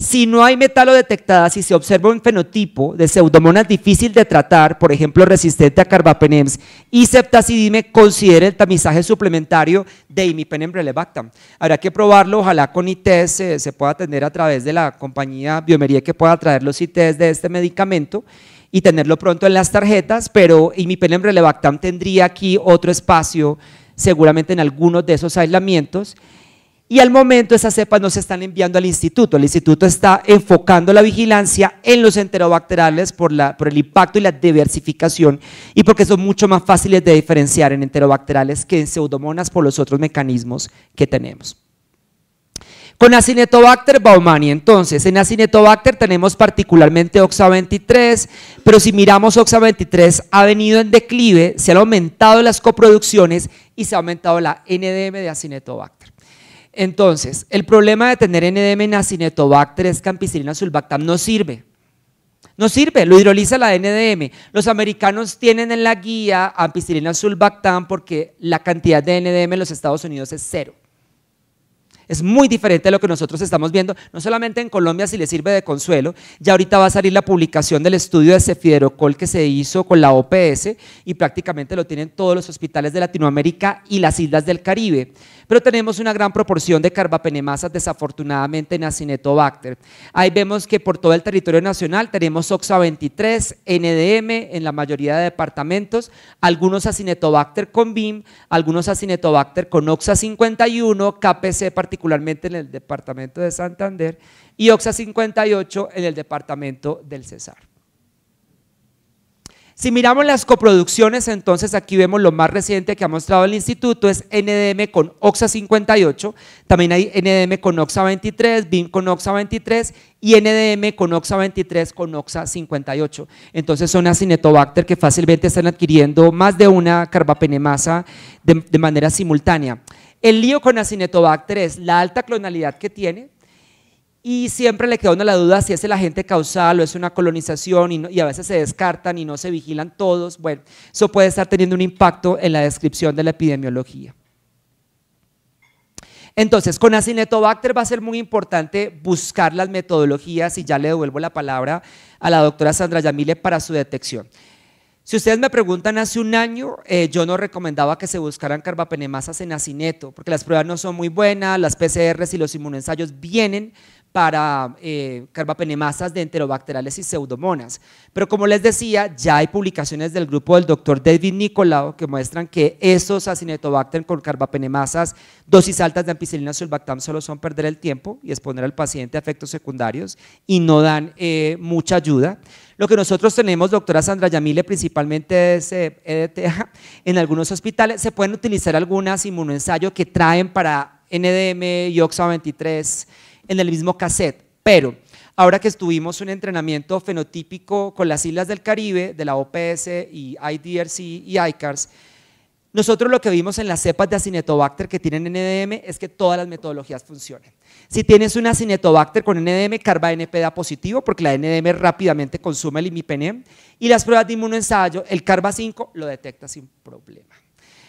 Si no hay metalo detectada, si se observa un fenotipo de Pseudomonas difícil de tratar, por ejemplo resistente a carbapenems y ceftazidime, considere el tamizaje suplementario de imipenem relebactam. Habrá que probarlo, ojalá con ITs se pueda atender a través de la compañía Biomerie que pueda traer los ITs de este medicamento y tenerlo pronto en las tarjetas, pero imipenem relebactam tendría aquí otro espacio seguramente en algunos de esos aislamientos. Y al momento esas cepas no se están enviando al instituto, el instituto está enfocando la vigilancia en los enterobacterales por el impacto y la diversificación y porque son mucho más fáciles de diferenciar en enterobacterales que en Pseudomonas por los otros mecanismos que tenemos. Con Acinetobacter baumannii, entonces, en Acinetobacter tenemos particularmente OXA23, pero si miramos OXA23 ha venido en declive, se han aumentado las coproducciones y se ha aumentado la NDM de Acinetobacter. Entonces, el problema de tener NDM en Acinetobacter es que ampicilina sulbactam no sirve. No sirve, lo hidroliza la NDM. Los americanos tienen en la guía ampicilina sulbactam porque la cantidad de NDM en los Estados Unidos es 0. Es muy diferente a lo que nosotros estamos viendo, no solamente en Colombia si le sirve de consuelo, ya ahorita va a salir la publicación del estudio de cefiderocol que se hizo con la OPS y prácticamente lo tienen todos los hospitales de Latinoamérica y las islas del Caribe, pero tenemos una gran proporción de carbapenemasas desafortunadamente en Acinetobacter. Ahí vemos que por todo el territorio nacional tenemos OXA23, NDM en la mayoría de departamentos, algunos Acinetobacter con BIM, algunos Acinetobacter con OXA51, KPC particularmente en el departamento de Santander y OXA58 en el departamento del Cesar. Si miramos las coproducciones, entonces aquí vemos lo más reciente que ha mostrado el instituto es NDM con OXA58, también hay NDM con OXA23, BIM con OXA23 y NDM con OXA23 con OXA58. Entonces son Acinetobacter que fácilmente están adquiriendo más de una carbapenemasa de manera simultánea. El lío con Acinetobacter es la alta clonalidad que tiene y siempre le queda a uno la duda si es el agente causal o es una colonización y a veces se descartan y no se vigilan todos. Bueno, eso puede estar teniendo un impacto en la descripción de la epidemiología. Entonces, con Acinetobacter va a ser muy importante buscar las metodologías y ya le devuelvo la palabra a la doctora Sandra Yamile para su detección. Si ustedes me preguntan hace un año, yo no recomendaba que se buscaran carbapenemasas en acineto, porque las pruebas no son muy buenas, las PCRs y los inmunoensayos vienen para carbapenemasas de enterobacterales y pseudomonas. Pero como les decía, ya hay publicaciones del grupo del doctor David Nicolau que muestran que esos Acinetobacter con carbapenemasas, dosis altas de ampicilina sulbactam solo son perder el tiempo y exponer al paciente a efectos secundarios y no dan mucha ayuda. Lo que nosotros tenemos, doctora Sandra Yamile, principalmente es EDTA en algunos hospitales. Se pueden utilizar algunas inmunoensayos que traen para NDM y OXA23 en el mismo cassette, pero ahora que estuvimos un entrenamiento fenotípico con las Islas del Caribe, de la OPS y IDRC y ICARS, nosotros lo que vimos en las cepas de Acinetobacter que tienen NDM es que todas las metodologías funcionan. Si tienes una Acinetobacter con NDM, Carba-NP da positivo porque la NDM rápidamente consume el imipenem y las pruebas de inmunoensayo, el Carba-5 lo detecta sin problema.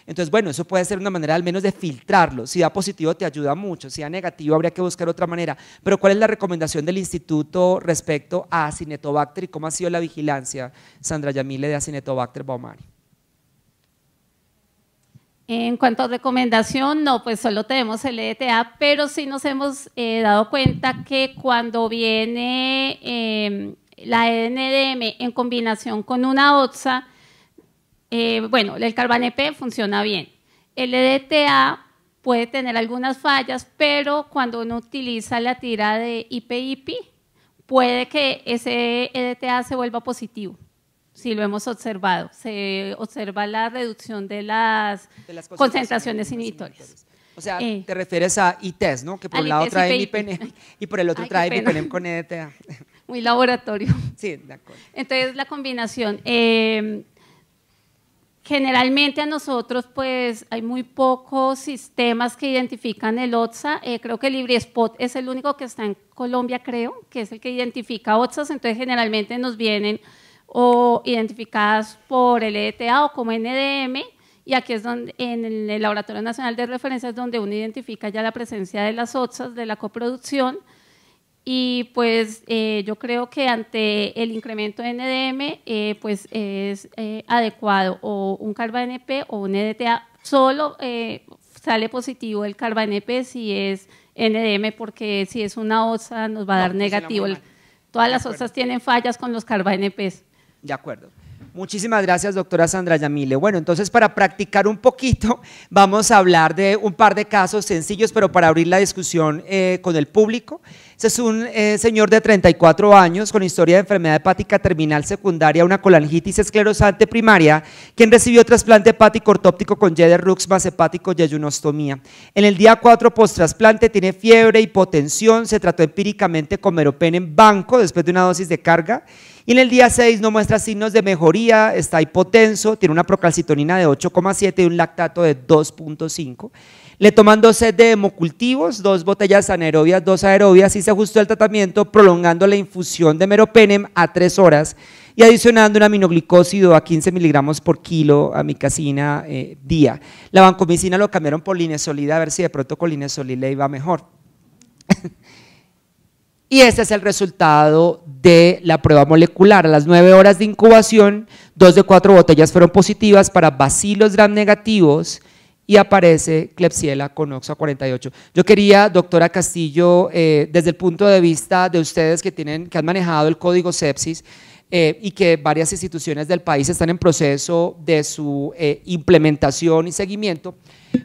Entonces, bueno, eso puede ser una manera al menos de filtrarlo. Si da positivo te ayuda mucho, si da negativo habría que buscar otra manera. Pero ¿cuál es la recomendación del instituto respecto a Acinetobacter y cómo ha sido la vigilancia, Sandra Yamile, de Acinetobacter baumannii? En cuanto a recomendación, no, pues solo tenemos el EDTA, pero sí nos hemos dado cuenta que cuando viene la NDM en combinación con una OXA, bueno, el Carba-NP funciona bien. El EDTA puede tener algunas fallas, pero cuando uno utiliza la tira de IP-IP, puede que ese EDTA se vuelva positivo. Sí, lo hemos observado. Se observa la reducción de las concentraciones inhibitorias. O sea, te refieres a ITES, ¿no? Que por un lado trae imipenem y por el otro trae imipenem con EDTA. Muy laboratorio. Sí, de acuerdo. Entonces, la combinación. Generalmente a nosotros pues hay muy pocos sistemas que identifican el OTSA. Creo que LibriSpot es el único que está en Colombia, creo, que es el que identifica OTSAs. Entonces generalmente nos vienen o identificadas por el EDTA o como NDM, y aquí es donde en el Laboratorio Nacional de Referencia es donde uno identifica ya la presencia de las OTSAs, de la coproducción. Y pues yo creo que ante el incremento de NDM pues es adecuado o un CARBA-NP o un EDTA. Solo sale positivo el CARBA-NP si es NDM, porque si es una OTSA nos va a dar negativo. Todas las OTSAs tienen fallas con los CARBA-NPs. De acuerdo. Muchísimas gracias, doctora Sandra Yamile. Bueno, entonces para practicar un poquito vamos a hablar de un par de casos sencillos, pero para abrir la discusión con el público. Este es un señor de 34 años con historia de enfermedad hepática terminal secundaria, una colangitis esclerosante primaria, quien recibió trasplante hepático ortóptico con Y de Rux más hepático y ayunostomía. En el día 4 post-trasplante tiene fiebre, hipotensión, se trató empíricamente con meropenem banco después de una dosis de carga. Y en el día 6 no muestra signos de mejoría, está hipotenso, tiene una procalcitonina de 8,7 y un lactato de 2,5. Le toman 2 sets de hemocultivos, 2 botellas anaerobias, 2 aerobias, y se ajustó el tratamiento prolongando la infusión de meropenem a 3 horas y adicionando un aminoglicósido a 15 miligramos por kilo amicacina día. La vancomicina lo cambiaron por linesolida, a ver si de pronto con linesolida le iba mejor. Y este es el resultado de la prueba molecular. A las 9 horas de incubación, 2 de 4 botellas fueron positivas para bacilos gram negativos y aparece Klebsiella con OXA48. Yo quería, doctora Castillo, desde el punto de vista de ustedes que han manejado el código sepsis y que varias instituciones del país están en proceso de su implementación y seguimiento,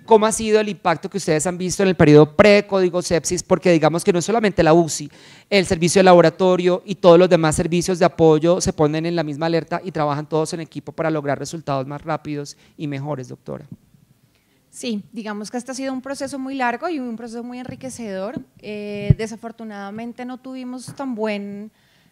¿cómo ha sido el impacto que ustedes han visto en el periodo pre-código sepsis? Porque digamos que no es solamente la UCI, el servicio de laboratorio y todos los demás servicios de apoyo se ponen en la misma alerta y trabajan todos en equipo para lograr resultados más rápidos y mejores, doctora. Sí, digamos que este ha sido un proceso muy largo y un proceso muy enriquecedor. Desafortunadamente no tuvimos tan buen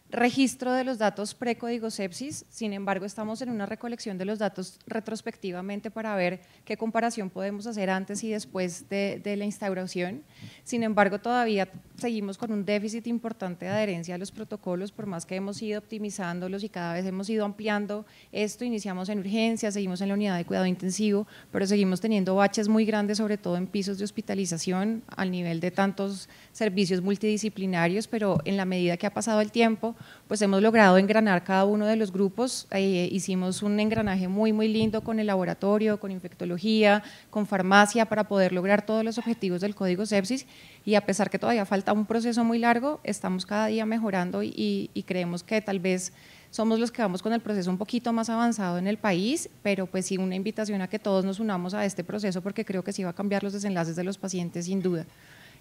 registro de los datos pre-código sepsis, sin embargo estamos en una recolección de los datos retrospectivamente para ver qué comparación podemos hacer antes y después de la instauración. Sin embargo, todavía seguimos con un déficit importante de adherencia a los protocolos, por más que hemos ido optimizándolos y cada vez hemos ido ampliando esto. Iniciamos en urgencias, seguimos en la unidad de cuidado intensivo, pero seguimos teniendo baches muy grandes, sobre todo en pisos de hospitalización, al nivel de tantos servicios multidisciplinarios, pero en la medida que ha pasado el tiempo, pues hemos logrado engranar cada uno de los grupos. Hicimos un engranaje muy lindo con el laboratorio, con infectología, con farmacia, para poder lograr todos los objetivos del código sepsis, y a pesar que todavía falta un proceso muy largo, estamos cada día mejorando y creemos que tal vez somos los que vamos con el proceso un poquito más avanzado en el país, pero pues sí, una invitación a que todos nos unamos a este proceso, porque creo que sí va a cambiar los desenlaces de los pacientes sin duda.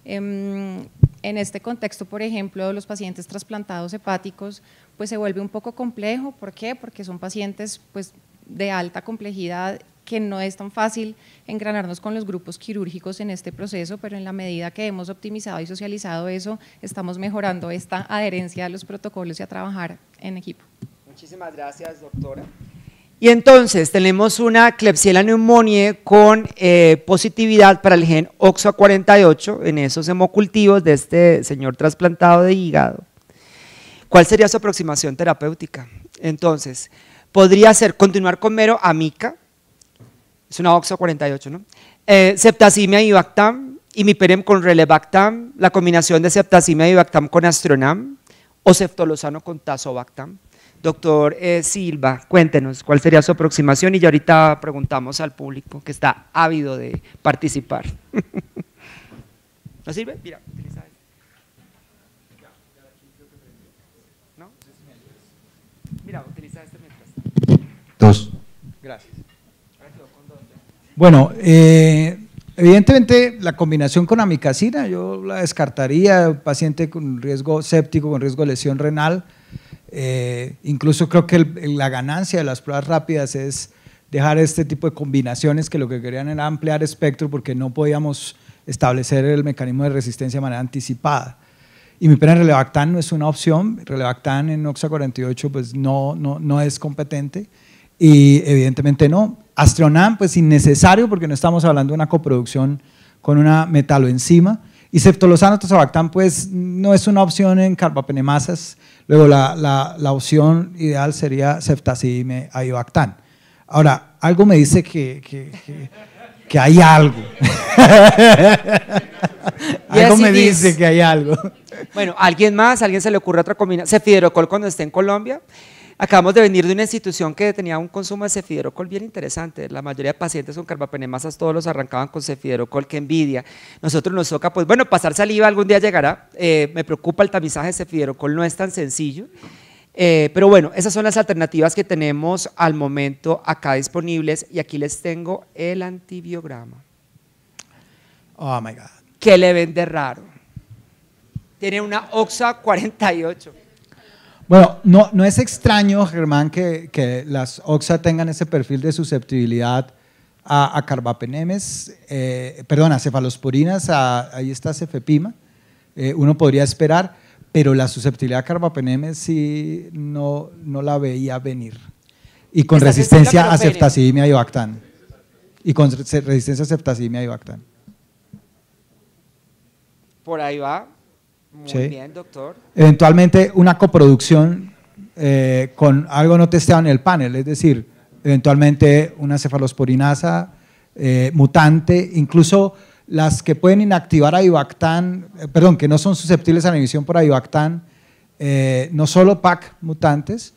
En este contexto, por ejemplo, los pacientes trasplantados hepáticos, pues se vuelve un poco complejo. ¿Por qué? Porque son pacientes pues de alta complejidad, que no es tan fácil engranarnos con los grupos quirúrgicos en este proceso, pero en la medida que hemos optimizado y socializado eso, estamos mejorando esta adherencia a los protocolos y a trabajar en equipo. Muchísimas gracias, doctora. Y entonces tenemos una Klebsiella pneumoniae con positividad para el gen OXA48 en esos hemocultivos de este señor trasplantado de hígado. ¿Cuál sería su aproximación terapéutica? Entonces, podría ser continuar con mero amica, es una OXA48, ¿no? Septasimia y Bactam, imipenem con relebactam, la combinación de septasimia y Bactam con astronam, o ceftolozano con tazobactam. Doctor Silva, cuéntenos cuál sería su aproximación y ya ahorita preguntamos al público que está ávido de participar. ¿No sirve? Mira, utiliza este. ¿No? Mira, utiliza este mientras. 2. Gracias. Bueno, evidentemente la combinación con amicacina yo la descartaría, paciente con riesgo séptico, con riesgo de lesión renal. Incluso creo que la ganancia de las pruebas rápidas es dejar este tipo de combinaciones que lo que querían era ampliar espectro, porque no podíamos establecer el mecanismo de resistencia de manera anticipada. Imipenem relevactam no es una opción, relevactam en OXA 48 pues no es competente y evidentemente no. Astronam pues innecesario porque no estamos hablando de una coproducción con una metaloenzima y ceftolozano tazobactam pues no es una opción en carbapenemasas. Luego la opción ideal sería ceftazidime avibactam. Ahora, algo me dice que hay algo. Algo me dice que hay algo. Bueno, ¿alguien más? ¿Alguien se le ocurre otra combinación? Cefiderocol cuando esté en Colombia. Acabamos de venir de una institución que tenía un consumo de cefiderocol bien interesante. La mayoría de pacientes con carbapenemasas, todos los arrancaban con cefiderocol, qué envidia. Nosotros nos toca, pues bueno, pasar saliva algún día llegará. Me preocupa el tamizaje de cefiderocol, no es tan sencillo. Pero bueno, esas son las alternativas que tenemos al momento acá disponibles y aquí les tengo el antibiograma. Oh my God. ¿Qué le ven de raro? Tiene una OXA 48. Bueno, no es extraño, Germán, que las OXA tengan ese perfil de susceptibilidad a carbapenemes, a cefalosporinas, ahí está cefepima, uno podría esperar, pero la susceptibilidad a carbapenemes sí no la veía venir. Y con resistencia a ceftazidime avibactam. Por ahí va. Muy bien, doctor. Eventualmente una coproducción con algo no testeado en el panel, es decir, eventualmente una cefalosporinasa mutante, incluso las que pueden inactivar avibactam, que no son susceptibles a la inhibición por avibactam, no solo PAC mutantes,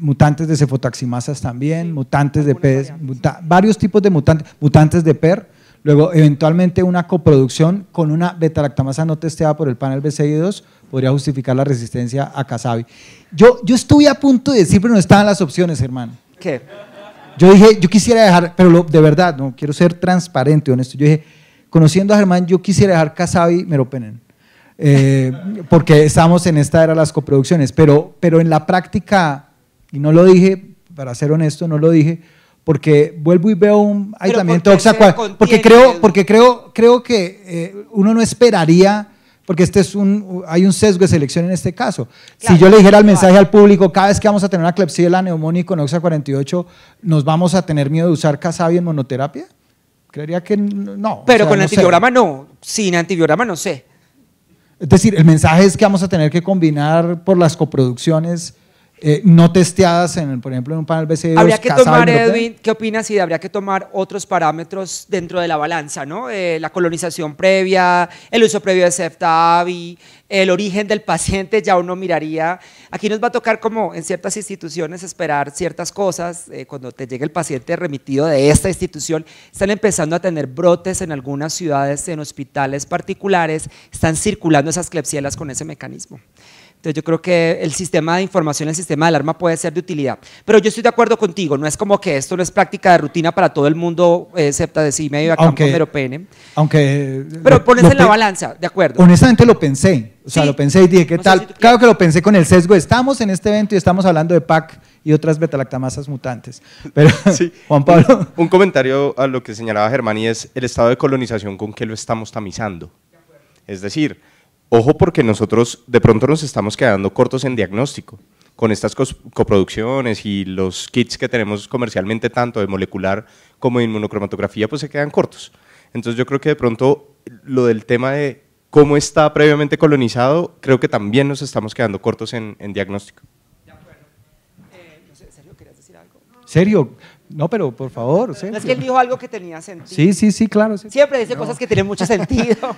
mutantes de cefotaximasas también, sí, mutantes de PES, varios tipos de mutantes de PER. Luego, eventualmente una coproducción con una beta-lactamasa no testeada por el panel BCI2 podría justificar la resistencia a Casabi. Yo estuve a punto de decir, pero no estaban las opciones, hermano. ¿Qué? Yo dije, yo quisiera dejar, pero de verdad, no quiero ser transparente, honesto. Yo dije, conociendo a Germán, yo quisiera dejar Casabi, meropenem, porque estamos en esta era de las coproducciones, pero en la práctica, y no lo dije, para ser honesto, no lo dije, porque vuelvo y veo un aislamiento OXA, porque creo que uno no esperaría, porque hay un sesgo de selección en este caso. Claro, si yo le dijera el mensaje al público, cada vez que vamos a tener una Klebsiella pneumoniae con OXA 48, ¿nos vamos a tener miedo de usar Casabi en monoterapia? Creería que no. Pero con antibiograma no, sin antibiograma no sé. Es decir, el mensaje es que vamos a tener que combinar por las coproducciones no testeadas, por ejemplo, en un panel BCI2. Habría que tomar, Edwin, ¿qué opinas si habría que tomar otros parámetros dentro de la balanza, ¿no? La colonización previa, el uso previo de Ceftavi, el origen del paciente, ya uno miraría. Aquí nos va a tocar, como en ciertas instituciones, esperar ciertas cosas. Cuando te llegue el paciente remitido de esta institución, están empezando a tener brotes en algunas ciudades, en hospitales particulares, están circulando esas Klebsielas con ese mecanismo. Entonces yo creo que el sistema de información, el sistema de alarma puede ser de utilidad. Pero yo estoy de acuerdo contigo, no es como que esto no es práctica de rutina para todo el mundo, ceftazidime avibactam con meropenem. Pero pones en la balanza, de acuerdo. Honestamente lo pensé, lo pensé y dije, ¿qué tal? Claro que lo pensé con el sesgo, estamos en este evento y estamos hablando de PAC y otras beta-lactamasas mutantes. Pero, sí. Juan Pablo. Un comentario a lo que señalaba Germán, y es el estado de colonización con que lo estamos tamizando. Es decir, ojo, porque nosotros de pronto nos estamos quedando cortos en diagnóstico con estas coproducciones y los kits que tenemos comercialmente, tanto de molecular como de inmunocromatografía, pues se quedan cortos. Entonces yo creo que de pronto lo del tema de cómo está previamente colonizado, creo que también nos estamos quedando cortos en diagnóstico. De acuerdo. No sé, ¿Sergio, querías decir algo? ¿Serio? No, pero por favor. No, es que él dijo algo que tenía sentido. Sí, claro. Sí. Siempre dice cosas que tienen mucho sentido.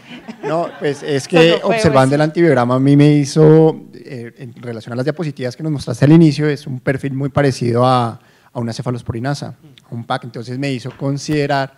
No, pues es que observando el antibiograma a mí me hizo, en relación a las diapositivas que nos mostraste al inicio, es un perfil muy parecido a una cefalosporinasa, a un PAC. Entonces me hizo considerar,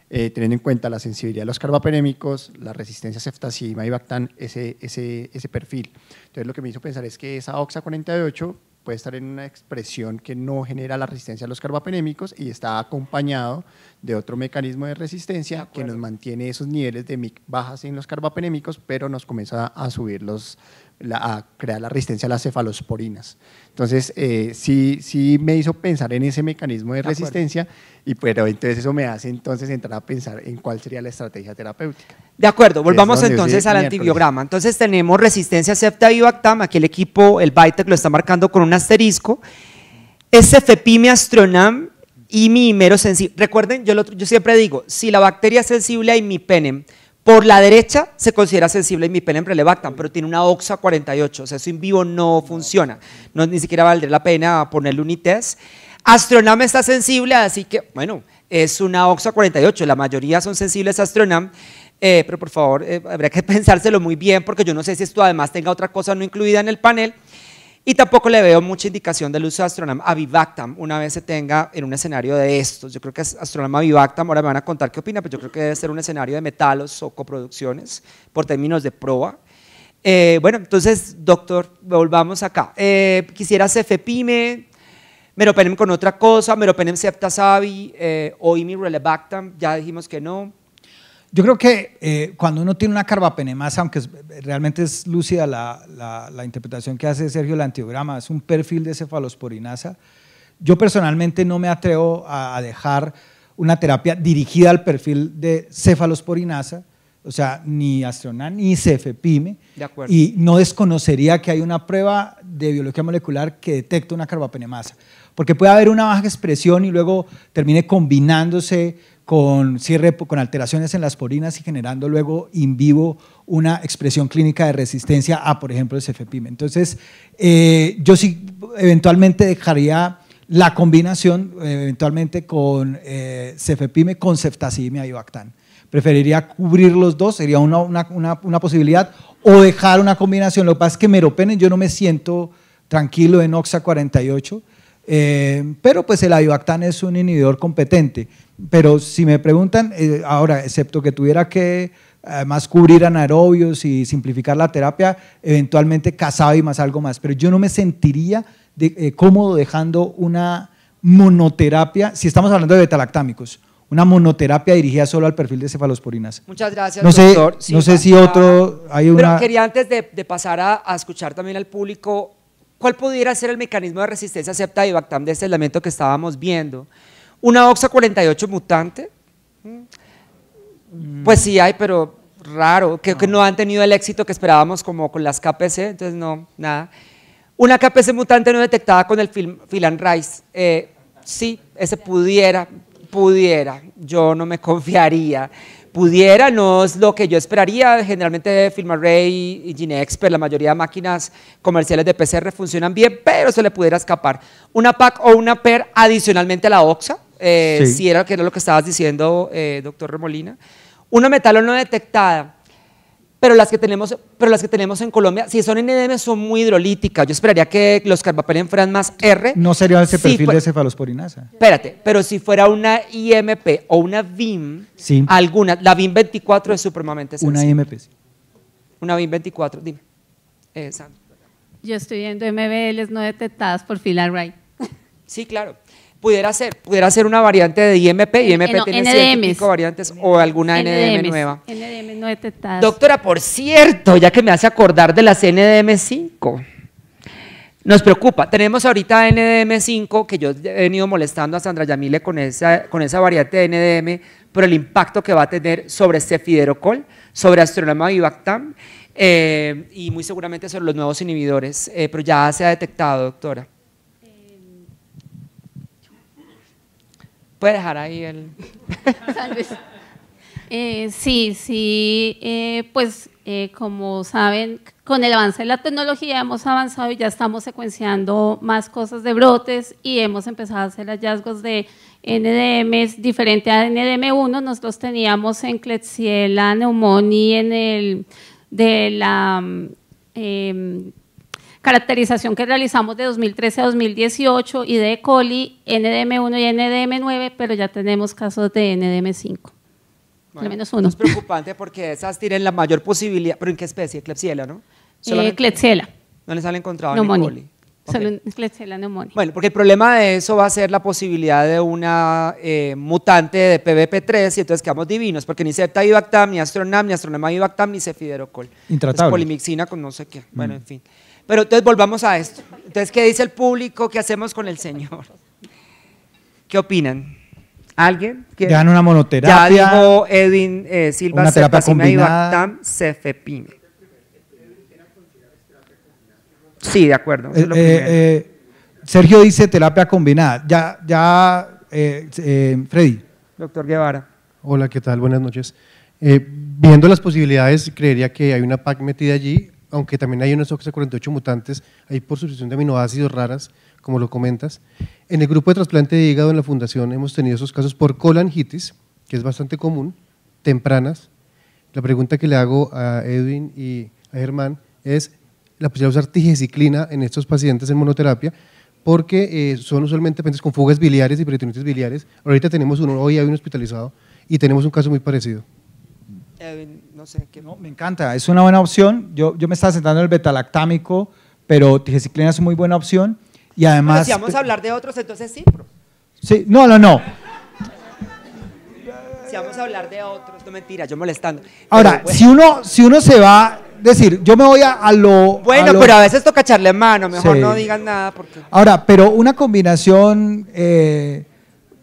teniendo en cuenta la sensibilidad de los carbapenémicos, la resistencia a ceftazidime avibactam, ese perfil. Entonces lo que me hizo pensar es que esa OXA 48 puede estar en una expresión que no genera la resistencia a los carbapenémicos y está acompañado de otro mecanismo de resistencia que nos mantiene esos niveles de MIC bajas en los carbapenémicos, pero nos comienza a subir los a crear la resistencia a las cefalosporinas. Entonces, sí me hizo pensar en ese mecanismo de resistencia, pero entonces eso me hace entonces entrar a pensar en cuál sería la estrategia terapéutica. De acuerdo, volvamos entonces al antibiograma. Entonces tenemos resistencia a ceftaibactam, aquí el equipo, el BITEC lo está marcando con un asterisco, es cefepime astronam y imimero sensible. Recuerden, yo siempre digo, si la bacteria es sensible a imipenem, por la derecha se considera sensible a imipenem relevactam, pero tiene una OXA 48, o sea, eso in vivo no funciona, no, ni siquiera valdría la pena ponerle un ITES. Astronam está sensible, así que, bueno, es una OXA 48, la mayoría son sensibles a Astronam, pero por favor, habría que pensárselo muy bien, porque yo no sé si esto además tenga otra cosa no incluida en el panel, y tampoco le veo mucha indicación del uso de Astronam avivactam una vez se tenga en un escenario de estos. Yo creo que Astronam avivactam, ahora me van a contar qué opina, pero yo creo que debe ser un escenario de metalos o coproducciones por términos de proa. Bueno, entonces, doctor, volvamos acá. Quisiera cefepime, meropenem con otra cosa, meropenem septasavi o imirelebactam, ya dijimos que no. Yo creo que cuando uno tiene una carbapenemasa, aunque realmente es lúcida la interpretación que hace Sergio del antibiograma, es un perfil de cefalosporinasa, yo personalmente no me atrevo a dejar una terapia dirigida al perfil de cefalosporinasa, o sea, ni Astronam ni cefepime, y no desconocería que hay una prueba de biología molecular que detecta una carbapenemasa, porque puede haber una baja expresión y luego termine combinándose con alteraciones en las porinas y generando luego in vivo una expresión clínica de resistencia a, por ejemplo, el cefepime. Entonces, yo sí eventualmente dejaría la combinación eventualmente con cefepime con ceftazidime avibactam. Preferiría cubrir los dos, sería una posibilidad, o dejar una combinación. Lo que pasa es que meropenem yo no me siento tranquilo en OXA 48, pero pues el avibactam es un inhibidor competente. Pero si me preguntan, ahora, excepto que tuviera que además cubrir anaerobios y simplificar la terapia, eventualmente casabi más algo más, pero yo no me sentiría cómodo dejando una monoterapia, si estamos hablando de betalactámicos, una monoterapia dirigida solo al perfil de cefalosporinas. Muchas gracias, doctor. Sí, no sé si otro hay una… Pero quería antes de pasar a escuchar también al público, ¿cuál pudiera ser el mecanismo de resistencia a ceftaibactam de este aislamiento que estábamos viendo? ¿Una OXA 48 mutante? Pues sí hay, pero raro, que no han tenido el éxito que esperábamos como con las KPC, entonces no, nada. Una KPC mutante no detectada con el Filan-Rice, sí, ese pudiera, yo no me confiaría. Pudiera, no es lo que yo esperaría, generalmente FilmArray y GeneXpert, la mayoría de máquinas comerciales de PCR funcionan bien, pero se le pudiera escapar. Una PAC o una PER adicionalmente a la OXA, sí. Si era lo que estabas diciendo, doctor Remolina. Una metalo no detectada, pero las que tenemos en Colombia, si son NDM, son muy hidrolíticas. Yo esperaría que los carbapenem fueran más R. No sería ese perfil de cefalosporinasa. Espérate, pero si fuera una IMP o una VIM, sí. Alguna, la VIM 24 es supremamente sensible. Una IMP, sí. Una VIM 24, dime. Sandra. Yo estoy viendo MBLs no detectadas por Filan-Rice. Sí, claro. Pudiera ser una variante de IMP, IMP tiene 5 variantes, o alguna NDM nueva. NDM no detectadas. Doctora, por cierto, ya que me hace acordar de las NDM5, nos preocupa, tenemos ahorita NDM5, que yo he venido molestando a Sandra Yamile con esa variante de NDM, por el impacto que va a tener sobre cefiderocol, sobre Astronam avibactam, y muy seguramente sobre los nuevos inhibidores, pero ya se ha detectado, doctora. ¿Puede dejar ahí el...? Pues como saben, con el avance de la tecnología hemos avanzado y ya estamos secuenciando más cosas de brotes y hemos empezado a hacer hallazgos de NDMs diferente a NDM1. Nosotros teníamos en Klebsiella pneumoniae en el de la caracterización que realizamos de 2013 a 2018 y de E. coli, NDM1 y NDM9, pero ya tenemos casos de NDM5. Bueno, al menos uno. Es preocupante porque esas tienen la mayor posibilidad, pero ¿en qué especie? Klebsiella, ¿no? Klebsiella. No les han encontrado en E. coli. Solo un Klebsiella pneumoniae. Bueno, porque el problema de eso va a ser la posibilidad de una mutante de PBP3 y entonces quedamos divinos, porque ni ceftazimab, ni astronam, ni astronamavibactam, ni cefiderocol. Intratable. Polimixina con no sé qué. Bueno, en fin. Pero entonces volvamos a esto. Entonces, ¿qué dice el público? ¿Qué hacemos con el señor? ¿Qué opinan? ¿Alguien? Dan una monoterapia. Ya dijo Edwin Silva, una terapia ceftazimab, cefepime. Sí, de acuerdo. Eso es lo primero. Sergio dice terapia combinada. Freddy. Doctor Guevara. Hola, ¿qué tal? Buenas noches. Viendo las posibilidades, creería que hay una PAC metida allí, aunque también hay unos OXA48 mutantes, ahí por sustitución de aminoácidos raras, como lo comentas. En el grupo de trasplante de hígado en la fundación hemos tenido esos casos por colangitis, que es bastante común, tempranas. La pregunta que le hago a Edwin y a Germán es la posibilidad de usar tigecyclina en estos pacientes en monoterapia, porque son usualmente pacientes con fugas biliares y peritonitis biliares. Ahorita tenemos uno, hoy hay uno hospitalizado, y tenemos un caso muy parecido. No sé qué. No, me encanta, es una buena opción. Yo me estaba sentando en el betalactámico, pero tigecyclina es una muy buena opción. Y además. Pero si vamos a hablar de otros, entonces sí. Sí, no. Si vamos a hablar de otros, no mentira, yo molestando. Ahora, pero, si uno se va, decir, yo me voy a lo. Bueno, pero a veces toca echarle mano, mejor Sí. no digan nada porque. Ahora, pero una combinación.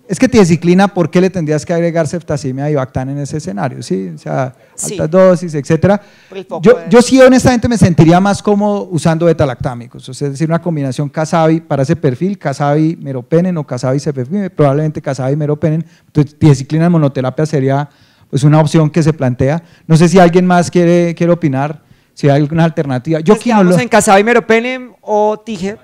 Es que tigecyclina, ¿por qué le tendrías que agregar ceftazimab y Bactam en ese escenario? ¿Sí? O sea, Sí. altas dosis, etcétera. Por el foco Yo sí, honestamente, me sentiría más cómodo usando betalactámicos. O sea, es decir, una combinación Casabi para ese perfil, Casabi meropenen o Casabi cefepime, probablemente Casabi meropenen. Entonces, tigecyclina en monoterapia sería pues una opción que se plantea. No sé si alguien más quiere opinar, si hay alguna alternativa. Yo Nos quedamos en Casabi meropenem o Tige.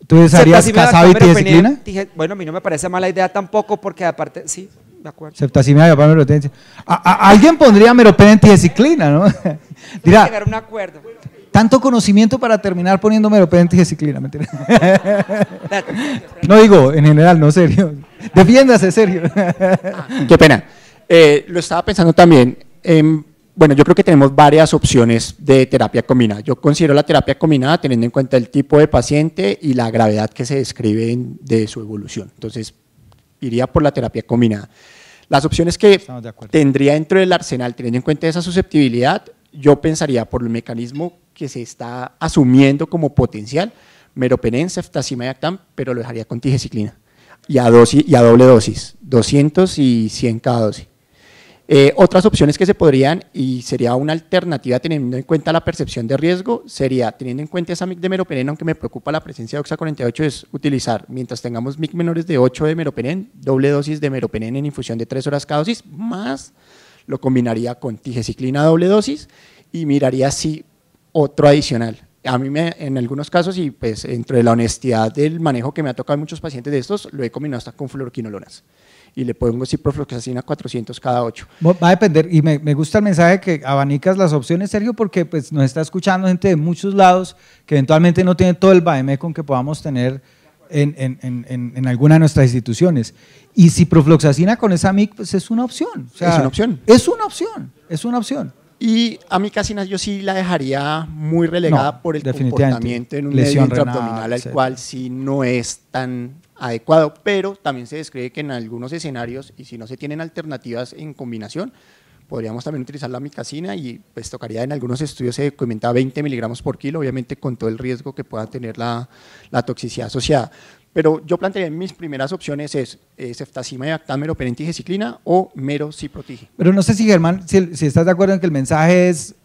¿Tú usarías Ceftazimab, Casabi y meropenem, tigecyclina? Tige. Bueno, a mí no me parece mala idea tampoco porque aparte, sí, de acuerdo. Ceftazimab y meropenem. Alguien pondría meropenem tigecyclina, ¿no? Dirá, Dirá, llegar a un acuerdo. tanto conocimiento para terminar poniendo meropenem tigecyclina, mentira. No digo, en general, no, Sergio. Defiéndase, Sergio. Qué pena. Lo estaba pensando también. Bueno, yo creo que tenemos varias opciones de terapia combinada. Yo considero la terapia combinada teniendo en cuenta el tipo de paciente y la gravedad que se describe de su evolución. Entonces, iría por la terapia combinada. Las opciones que tendría dentro del arsenal, teniendo en cuenta esa susceptibilidad, yo pensaría por el mecanismo que se está asumiendo como potencial, meropenem, ceftazimab y Bactam, pero lo dejaría con tigecyclina y a doble dosis, 200 y 100 cada dosis. Otras opciones que se podrían, y sería una alternativa teniendo en cuenta la percepción de riesgo, sería, teniendo en cuenta esa MIC de meropenem, aunque me preocupa la presencia de OXA48, es utilizar, mientras tengamos MIC menores de 8 de meropenem, doble dosis de meropenem en infusión de 3 horas cada dosis, más lo combinaría con tigecyclina doble dosis y miraría si otro adicional. A mí en algunos casos, y pues entre la honestidad del manejo que me ha tocado en muchos pacientes de estos, lo he combinado hasta con fluoroquinolonas. Y le pongo ciprofloxacina 400 cada 8. Va a depender, y me gusta el mensaje que abanicas las opciones, Sergio, porque pues nos está escuchando gente de muchos lados que eventualmente no tiene todo el con que podamos tener en alguna de nuestras instituciones. Y ciprofloxacina con esa MIC pues es una opción. O sea, es una opción. Es una opción, es una opción. Y amikacina yo sí la dejaría muy relegada No, por el definitivamente. comportamiento en un Lesión medio renal, intraabdominal, al etcétera. cual sí no es tan adecuado, pero también se describe que en algunos escenarios, y si no se tienen alternativas en combinación, podríamos también utilizar la amikacina y pues tocaría, en algunos estudios se comentaba 20 miligramos por kilo, obviamente con todo el riesgo que pueda tener la toxicidad asociada. Pero yo plantearía mis primeras opciones es ceftazimab y Bactam, meropenem, tigecyclina o mero ciprotige. Pero no sé si, Germán, si estás de acuerdo en que el mensaje es,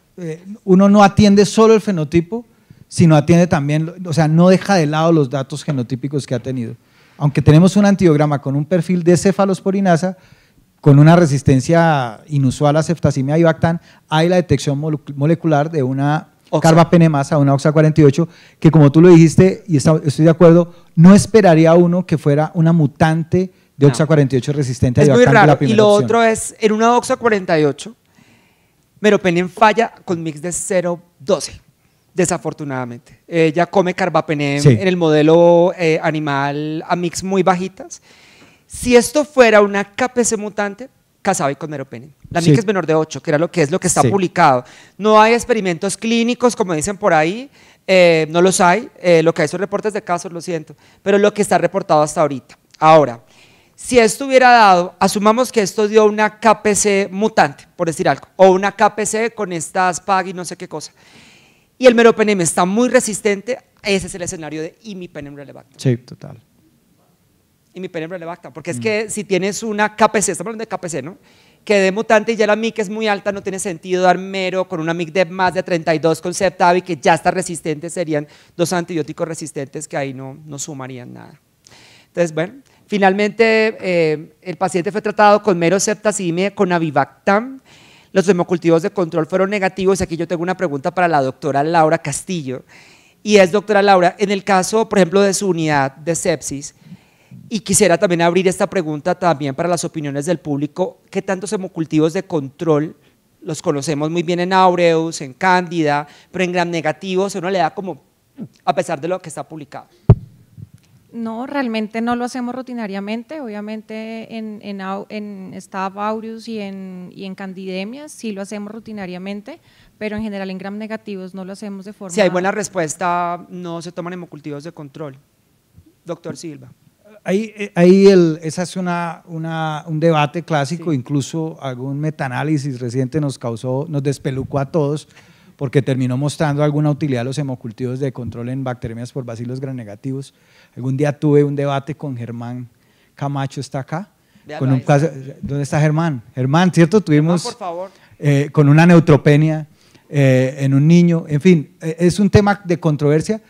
uno no atiende solo el fenotipo, sino atiende también, o sea, no deja de lado los datos genotípicos que ha tenido. Aunque tenemos un antiograma con un perfil de cefalosporinasa, con una resistencia inusual a ceftazimab y Bactam, hay la detección molecular de una carbapenemasa, una OXA48, que como tú lo dijiste, y estoy de acuerdo, no esperaría uno que fuera una mutante de OXA48 resistente a Es muy Bactam de raro. la Y primera lo opción. otro es, en una OXA48, meropenem falla con mix de 0,12, desafortunadamente. Ella come carbapenem Sí. en el modelo animal a mix muy bajitas. Si esto fuera una KPC mutante, Casabi con meropenem. La Sí. MIC es menor de 8, que es lo que está Sí. publicado. No hay experimentos clínicos, como dicen por ahí, no los hay. Lo que hay son reportes de casos, lo siento, pero lo que está reportado hasta ahorita. Ahora, si esto hubiera dado, asumamos que esto dio una KPC mutante, por decir algo, o una KPC con estas PAG y no sé qué cosa, y el meropenem está muy resistente, ese es el escenario de imipenem relevactam. Sí, total. Imipenem relevactam, porque es que si tienes una KPC, estamos hablando de KPC, ¿no? Que de mutante y ya la MIC es muy alta, no tiene sentido dar mero con una MIC de más de 32 con Ceptavi, que ya está resistente, serían 2 antibióticos resistentes que ahí no sumarían nada. Entonces, bueno, finalmente el paciente fue tratado con mero Ceftazimib con Avibactam. Los hemocultivos de control fueron negativos. Aquí yo tengo una pregunta para la doctora Laura Castillo. Y es, doctora Laura, en el caso, por ejemplo, de su unidad de sepsis, y quisiera también abrir esta pregunta también para las opiniones del público, ¿qué tantos hemocultivos de control los conocemos muy bien en Aureus, en Cándida, pero en gram negativos uno le da como, a pesar de lo que está publicado? No, realmente no lo hacemos rutinariamente. Obviamente en Staph aureus y en candidemias sí lo hacemos rutinariamente, pero en general en gram negativos no lo hacemos de forma… Si hay buena respuesta, no se toman hemocultivos de control. Doctor Silva. Esa es un debate clásico, Sí. incluso algún metaanálisis reciente nos despelucó a todos porque terminó mostrando alguna utilidad de los hemocultivos de control en bacterias por bacilos gram negativos. Algún día tuve un debate con Germán Camacho, ¿está acá? Véalo Con un ahí. caso, ¿dónde está Germán? Germán, ¿cierto? Tuvimos Por favor. con una neutropenia en un niño, en fin, es un tema de controversia.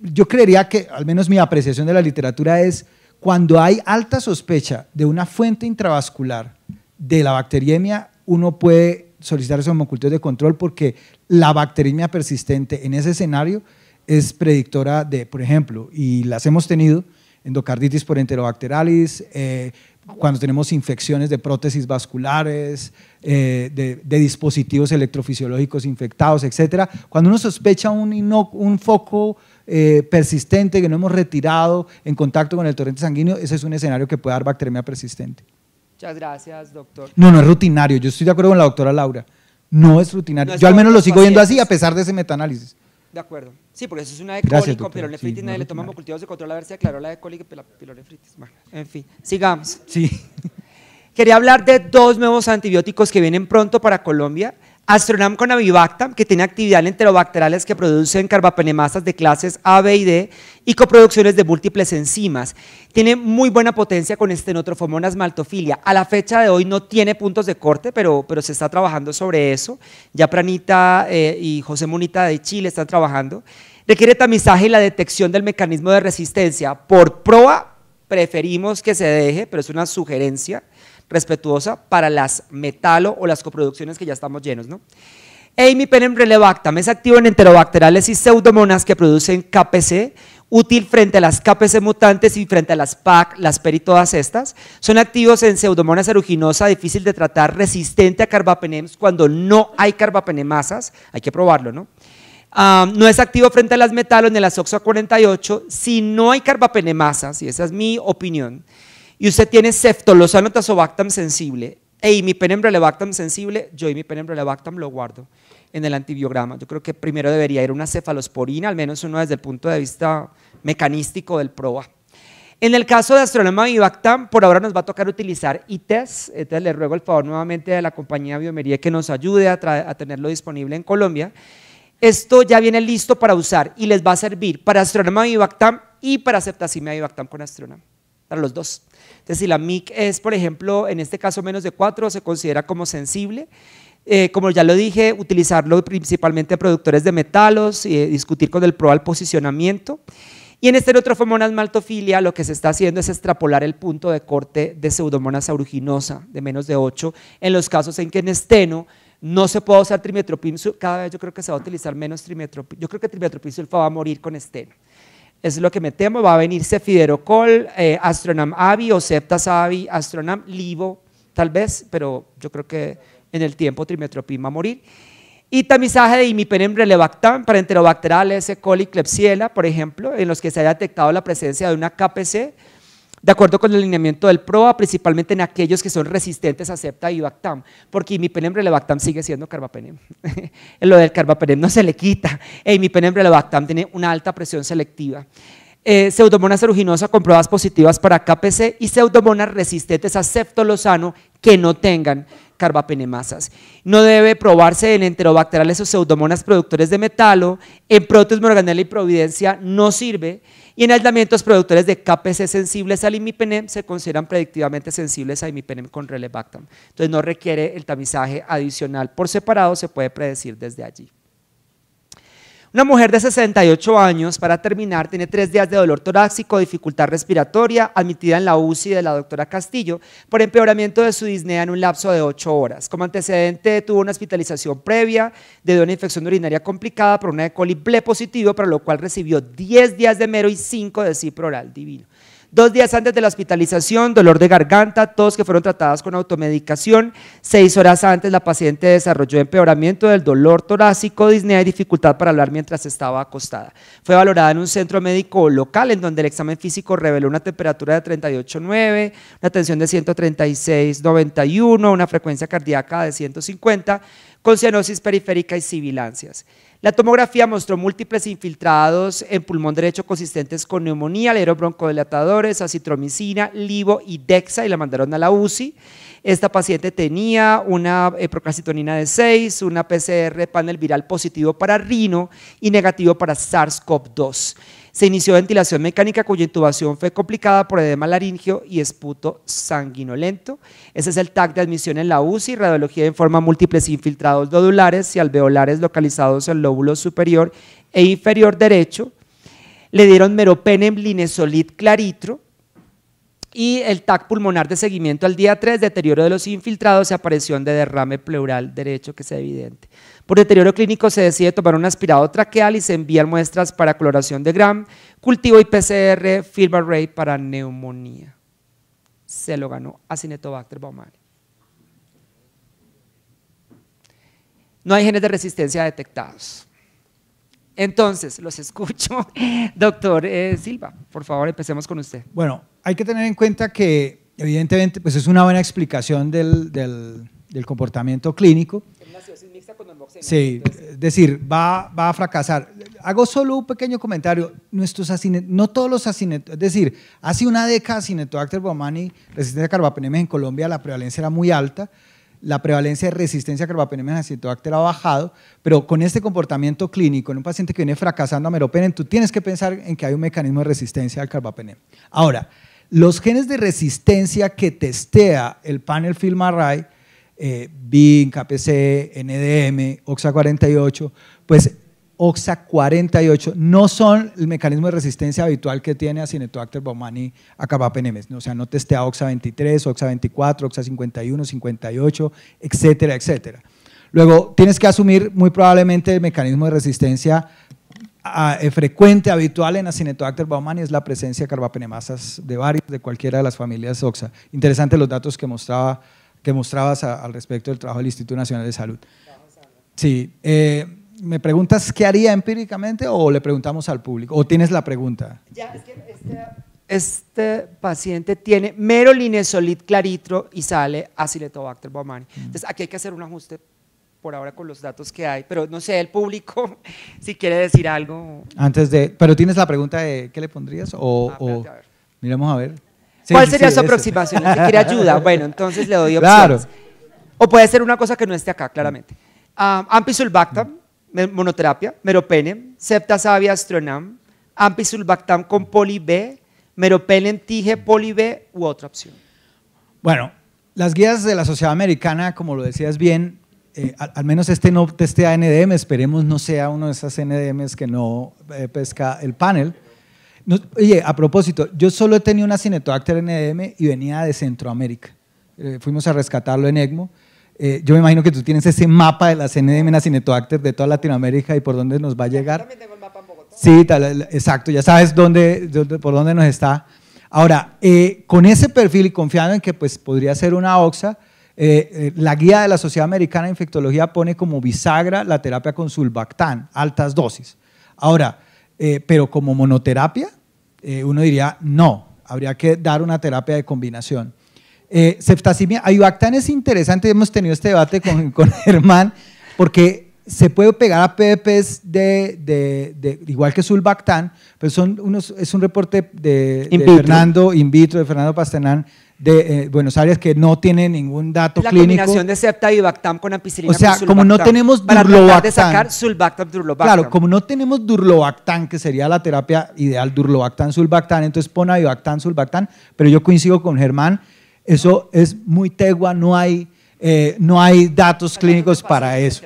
Yo creería que, al menos mi apreciación de la literatura es, cuando hay alta sospecha de una fuente intravascular de la bacteriemia, uno puede solicitar esos hemocultivos de control porque la bacteriemia persistente en ese escenario es predictora de, por ejemplo, y las hemos tenido, endocarditis por enterobacterialis, cuando tenemos infecciones de prótesis vasculares, de dispositivos electrofisiológicos infectados, etcétera. Cuando uno sospecha un foco persistente que no hemos retirado en contacto con el torrente sanguíneo, ese es un escenario que puede dar bacteriemia persistente. Muchas gracias, doctor. No es rutinario. Yo estoy de acuerdo con la doctora Laura. No es rutinario. No es Yo al para menos lo los sigo viendo así pacientes. a pesar de ese metaanálisis. De acuerdo. Sí, porque eso es una E. Gracias, coli con doctora. pielonefritis, Sí, nadie no le toma rutinario. hemocultivos de control a ver si aclaró la E. coli que la pielonefritis. Bueno, en fin, sigamos. Sí. Quería hablar de 2 nuevos antibióticos que vienen pronto para Colombia. Astronam con Avibactam, que tiene actividad en enterobacteriales que producen carbapenemasas de clases A, B y D y coproducciones de múltiples enzimas. Tiene muy buena potencia con Stenotrophomonas maltophilia. A la fecha de hoy no tiene puntos de corte, pero se está trabajando sobre eso. Ya Pranita y José Munita de Chile están trabajando. Requiere tamizaje y la detección del mecanismo de resistencia. Por proa, preferimos que se deje, pero es una sugerencia respetuosa para las metalo o las coproducciones que ya estamos llenos, ¿no? Imipenem relevactam es activo en enterobacteriales y pseudomonas que producen KPC, útil frente a las KPC mutantes y frente a las PAC, las PER y todas estas. Son activos en pseudomonas aeruginosa, difícil de tratar, resistente a carbapenems cuando no hay carbapenemasas, hay que probarlo, ¿no? No es activo frente a las metalo en el azoxo 48 si no hay carbapenemasas, y esa es mi opinión, y usted tiene ceftolozano tazobactam sensible e imipenem relevactam sensible, yo imipenem relevactam lo guardo en el antibiograma. Yo creo que primero debería ir una cefalosporina, al menos uno desde el punto de vista mecanístico del PROA. En el caso de Astronam Avibactam, por ahora nos va a tocar utilizar ITES, entonces le ruego el favor nuevamente a la compañía Biomerie que nos ayude a tenerlo disponible en Colombia. Esto ya viene listo para usar y les va a servir para Astronam Avibactam y para Ceftazimib Avibactam con Astronam, para los dos. Entonces, si la MIC es, por ejemplo, en este caso menos de 4, se considera como sensible. Como ya lo dije, utilizarlo principalmente en productores de metalos, discutir con el PROA el posicionamiento. Y en Stenotrophomonas maltophilia lo que se está haciendo es extrapolar el punto de corte de Pseudomonas aeruginosa de menos de 8 en los casos en que en esteno no se puede usar trimetoprim, cada vez yo creo que se va a utilizar menos trimetoprim, yo creo que trimetoprim sulfa va a morir con esteno. Es lo que me temo, va a venir cefiderocol, Astronam Avi o Ceftaz-Avi, Astronam Livo, tal vez, pero yo creo que en el tiempo trimetoprim va a morir. Y tamizaje de imipenem relevactam para enterobacteriales, E. coli, Klebsiella, por ejemplo, en los que se haya detectado la presencia de una KPC de acuerdo con el lineamiento del PROA, principalmente en aquellos que son resistentes a Septa y Bactam, porque imipenem relebactam sigue siendo carbapenem. Lo del carbapenem no se le quita. Imipenem relebactam tiene una alta presión selectiva. Pseudomonas aeruginosa con pruebas positivas para KPC y pseudomonas resistentes a ceftolozano que no tengan carbapenemasas. No debe probarse en enterobacteriales o pseudomonas productores de metalo, en Proteus, Morganella y Providencia no sirve, y en aislamientos productores de KPC sensibles al imipenem se consideran predictivamente sensibles a imipenem con relebactam. Entonces no requiere el tamizaje adicional por separado, se puede predecir desde allí. Una mujer de 68 años, para terminar, tiene 3 días de dolor torácico, dificultad respiratoria, admitida en la UCI de la doctora Castillo por empeoramiento de su disnea en un lapso de 8 horas. Como antecedente tuvo una hospitalización previa debido a una infección urinaria complicada por una E. coli ble positivo, para lo cual recibió 10 días de mero y 5 de cipro oral divino. 2 días antes de la hospitalización, dolor de garganta, tos que fueron tratadas con automedicación. 6 horas antes la paciente desarrolló empeoramiento del dolor torácico, disnea y dificultad para hablar mientras estaba acostada. Fue valorada en un centro médico local en donde el examen físico reveló una temperatura de 38,9, una tensión de 136,91, una frecuencia cardíaca de 150, con cianosis periférica y sibilancias. La tomografía mostró múltiples infiltrados en pulmón derecho consistentes con neumonía, broncodilatadores, acitromicina, livo y dexa, y la mandaron a la UCI. Esta paciente tenía una procalcitonina de 6, una PCR panel viral positivo para rino y negativo para SARS-CoV-2. Se inició ventilación mecánica cuya intubación fue complicada por edema laringio y esputo sanguinolento. Ese es el TAC de admisión en la UCI. Radiología informa múltiples infiltrados nodulares y alveolares localizados en el lóbulo superior e inferior derecho. Le dieron meropenem, linezolid, claritro. Y el TAC pulmonar de seguimiento al día 3, deterioro de los infiltrados y aparición de derrame pleural derecho que es evidente. Por deterioro clínico se decide tomar un aspirado traqueal y se envían muestras para coloración de Gram, cultivo y PCR, film array para neumonía. Se lo ganó Acinetobacter baumannii. No hay genes de resistencia detectados. Entonces, los escucho. Doctor Silva, por favor, empecemos con usted. Bueno, hay que tener en cuenta que evidentemente pues es una buena explicación del comportamiento clínico. Sí, es decir, va a fracasar. Hago solo un pequeño comentario. No todos los acinetobacter, es decir, hace una década Acinetobacter baumannii resistente a carbapenemes en Colombia la prevalencia era muy alta. La prevalencia de resistencia a carbapenemes en Acinetobacter ha bajado, pero con este comportamiento clínico en un paciente que viene fracasando a meropenem, tú tienes que pensar en que hay un mecanismo de resistencia al carbapenem. Ahora, los genes de resistencia que testea el panel Film Array, BIN, KPC, NDM, OXA48, pues OXA48 no son el mecanismo de resistencia habitual que tiene Acinetobacter baumannii a carbapenemes, o sea, no testea OXA23, OXA24, OXA51, 58, etcétera, etcétera. Luego, tienes que asumir muy probablemente el mecanismo de resistencia frecuente, habitual en Acinetobacter baumannii es la presencia de carbapenemasas de cualquiera de las familias OXA. Interesante los datos que mostrabas al respecto del trabajo del Instituto Nacional de Salud. Sí, ¿me preguntas qué haría empíricamente o le preguntamos al público? ¿O tienes la pregunta? Ya, es que este paciente tiene mero linezolid claritro y sale Acinetobacter baumannii. Entonces aquí hay que hacer un ajuste por ahora con los datos que hay, pero no sé, el público si quiere decir algo. Pero tienes la pregunta de ¿qué le pondrías? Miremos a ver. ¿Cuál sería su aproximación? Si quiere ayuda, bueno, entonces le doy opciones. Claro. O puede ser una cosa que no esté acá, claramente. Ampicillin-Bactam, monoterapia, meropenem, Septa-Savia Astronam, Ampicillin-Bactam con poli B, meropenem Tige poli B u otra opción. Bueno, las guías de la Sociedad Americana, como lo decías bien, al menos este no testea NDM, esperemos no sea uno de esas NDMs que no pesca el panel. No, oye, a propósito, yo solo he tenido una Acinetobacter NDM y venía de Centroamérica. Fuimos a rescatarlo en ECMO. Yo me imagino que tú tienes ese mapa de las NDM en Acinetobacter de toda Latinoamérica y por dónde nos va a llegar. Yo también tengo el mapa en Bogotá. Sí, exacto, ya sabes por dónde nos está. Ahora, con ese perfil y confiando en que pues, podría ser una OXA, la guía de la Sociedad Americana de Infectología pone como bisagra la terapia con sulbactam, altas dosis. Ahora, pero como monoterapia, uno diría no. habría que dar una terapia de combinación. Ceftasimia, Avibactam es interesante, hemos tenido este debate con Germán, porque se puede pegar a PDPs igual que Sulbactam, pero es un reporte de Fernando in vitro, de Fernando Pasternak, de Buenos Aires, que no tiene ningún dato clínico. La combinación de Cefta-Avibactam con ampicilina. O sea, con como no tenemos Durlobactam, para tratar de sacar Sulbactam-Durlobactam. Claro, como no tenemos Durlobactam, que sería la terapia ideal, Durlobactam-Sulbactam, entonces pon Avibactam-Sulbactam, pero yo coincido con Germán, eso es muy tegua, no hay datos clínicos para eso.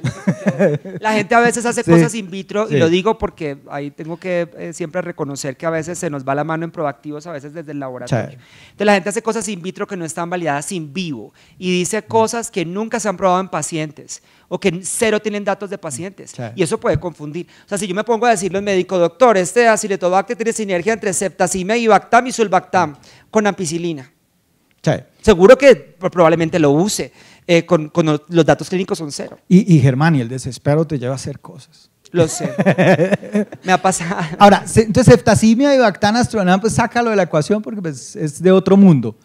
La gente a veces hace cosas in vitro, y lo digo porque ahí tengo que siempre reconocer que a veces se nos va la mano en proactivos, a veces desde el laboratorio. Entonces la gente hace cosas in vitro que no están validadas in vivo y dice cosas que nunca se han probado en pacientes o que cero tienen datos de pacientes, y eso puede confundir. O sea, si yo me pongo a decirle al médico, doctor, este Acetobacter tiene sinergia entre Ceftasimia, Avibactam y Sulbactam con ampicilina. Seguro que probablemente lo use, con los datos clínicos son cero. Y Germán, y el desespero te lleva a hacer cosas. Lo sé. Me ha pasado. Ahora, entonces Ceftasimia, Avibactam, Astronam, pues sácalo de la ecuación porque pues, es de otro mundo.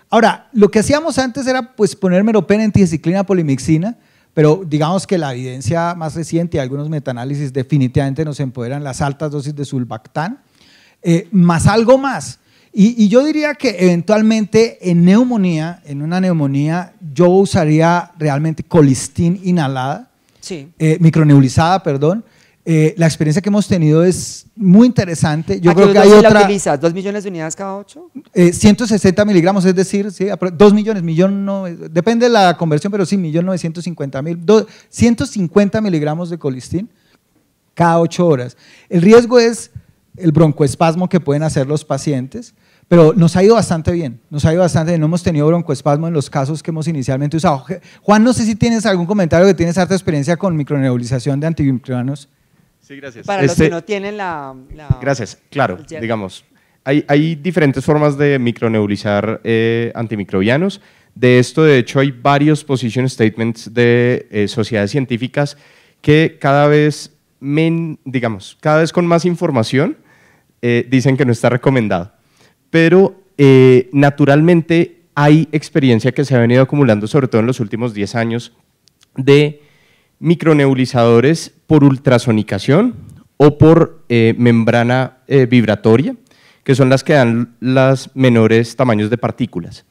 Ahora, lo que hacíamos antes era pues poner meropen en triciclina polimixina, pero digamos que la evidencia más reciente y algunos metanálisis definitivamente nos empoderan las altas dosis de Sulbactam, más algo más. Y yo diría que eventualmente en una neumonía, yo usaría realmente colistin inhalada, micronebulizada, perdón. La experiencia que hemos tenido es muy interesante. Yo creo que hay otra. ¿La utilizas? ¿2 millones de unidades cada 8? 160 miligramos, es decir, sí, 2 millones, no, depende de la conversión, pero sí, 1.950.000, 150 miligramos de colistin cada 8 horas. El riesgo es el broncoespasmo que pueden hacer los pacientes, pero nos ha ido bastante bien, no hemos tenido broncoespasmo en los casos que hemos inicialmente usado. Juan, no sé si tienes algún comentario, que tienes harta experiencia con micronebulización de antimicrobianos. Sí, gracias. Para los que no tienen Gracias, claro, digamos, hay diferentes formas de micronebulizar antimicrobianos. De esto, de hecho, hay varios position statements de sociedades científicas que cada vez con más información dicen que no está recomendado. Pero naturalmente hay experiencia que se ha venido acumulando, sobre todo en los últimos 10 años, de micronebulizadores por ultrasonicación o por membrana vibratoria, que son las que dan los menores tamaños de partículas.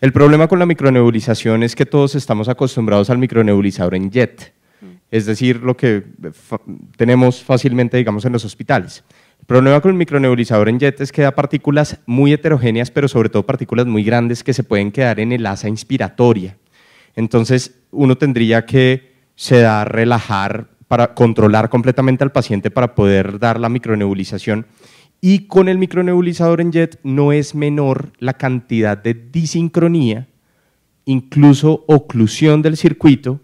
El problema con la micronebulización es que todos estamos acostumbrados al micronebulizador en jet, es decir, lo que tenemos fácilmente, digamos, en los hospitales. El problema con el micronebulizador en jet es que da partículas muy heterogéneas, pero sobre todo partículas muy grandes que se pueden quedar en el asa inspiratoria. Entonces, uno tendría que relajar para controlar completamente al paciente para poder dar la micronebulización. Y con el micronebulizador en jet no es menor la cantidad de disincronía, incluso oclusión del circuito